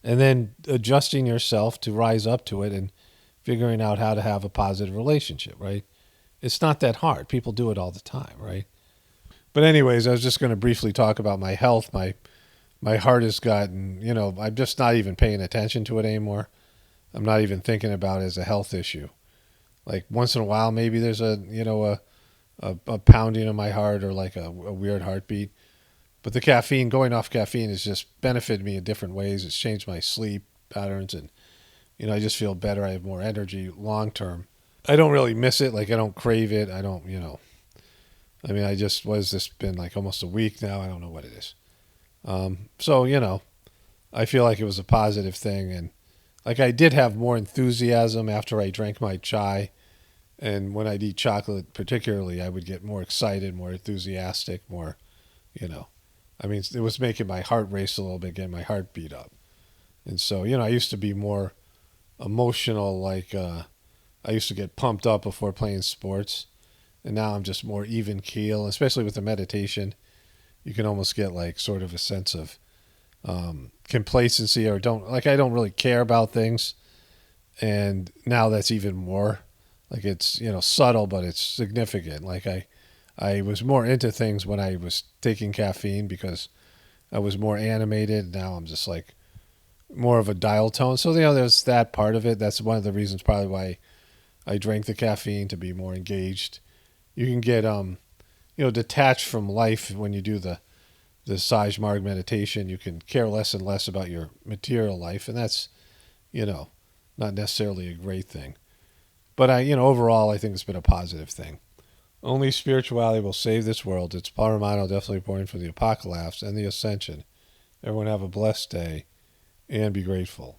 and then adjusting yourself to rise up to it and figuring out how to have a positive relationship, right? It's not that hard. People do it all the time, right? But anyways, I was just going to briefly talk about my health. My heart has gotten, I'm just not even paying attention to it anymore. I'm not even thinking about it as a health issue. Like once in a while, maybe there's a pounding of my heart, or like a weird heartbeat. But the caffeine, going off caffeine, has just benefited me in different ways. It's changed my sleep patterns, and I just feel better. I have more energy long term. I don't really miss it. Like I don't crave it. I don't, you know. I mean, I just was this been like almost a week now. I don't know what it is. So you know, I feel like it was a positive thing, and like I did have more enthusiasm after I drank my chai, and when I'd eat chocolate, particularly, I would get more excited, more enthusiastic, more, you know. I mean, it was making my heart race a little bit, getting my heart beat up, and so you know, I used to be more emotional, like I used to get pumped up before playing sports, and now I'm just more even keel, especially with the meditation. You can almost get like sort of a sense of complacency, or I don't really care about things, and now that's even more like it's, you know, subtle, but it's significant. Like I was more into things when I was taking caffeine because I was more animated. Now I'm just like more of a dial tone. So you know, there's that part of it. That's one of the reasons probably why I drank the caffeine, to be more engaged. You can get you know, detached from life when you do the Sahaj Marg meditation. You can care less and less about your material life, and that's, you know, not necessarily a great thing. But you know, overall, I think it's been a positive thing. Only spirituality will save this world. It's paramount, definitely important for the Apocalaughs and the Ascension. Everyone have a blessed day and be grateful.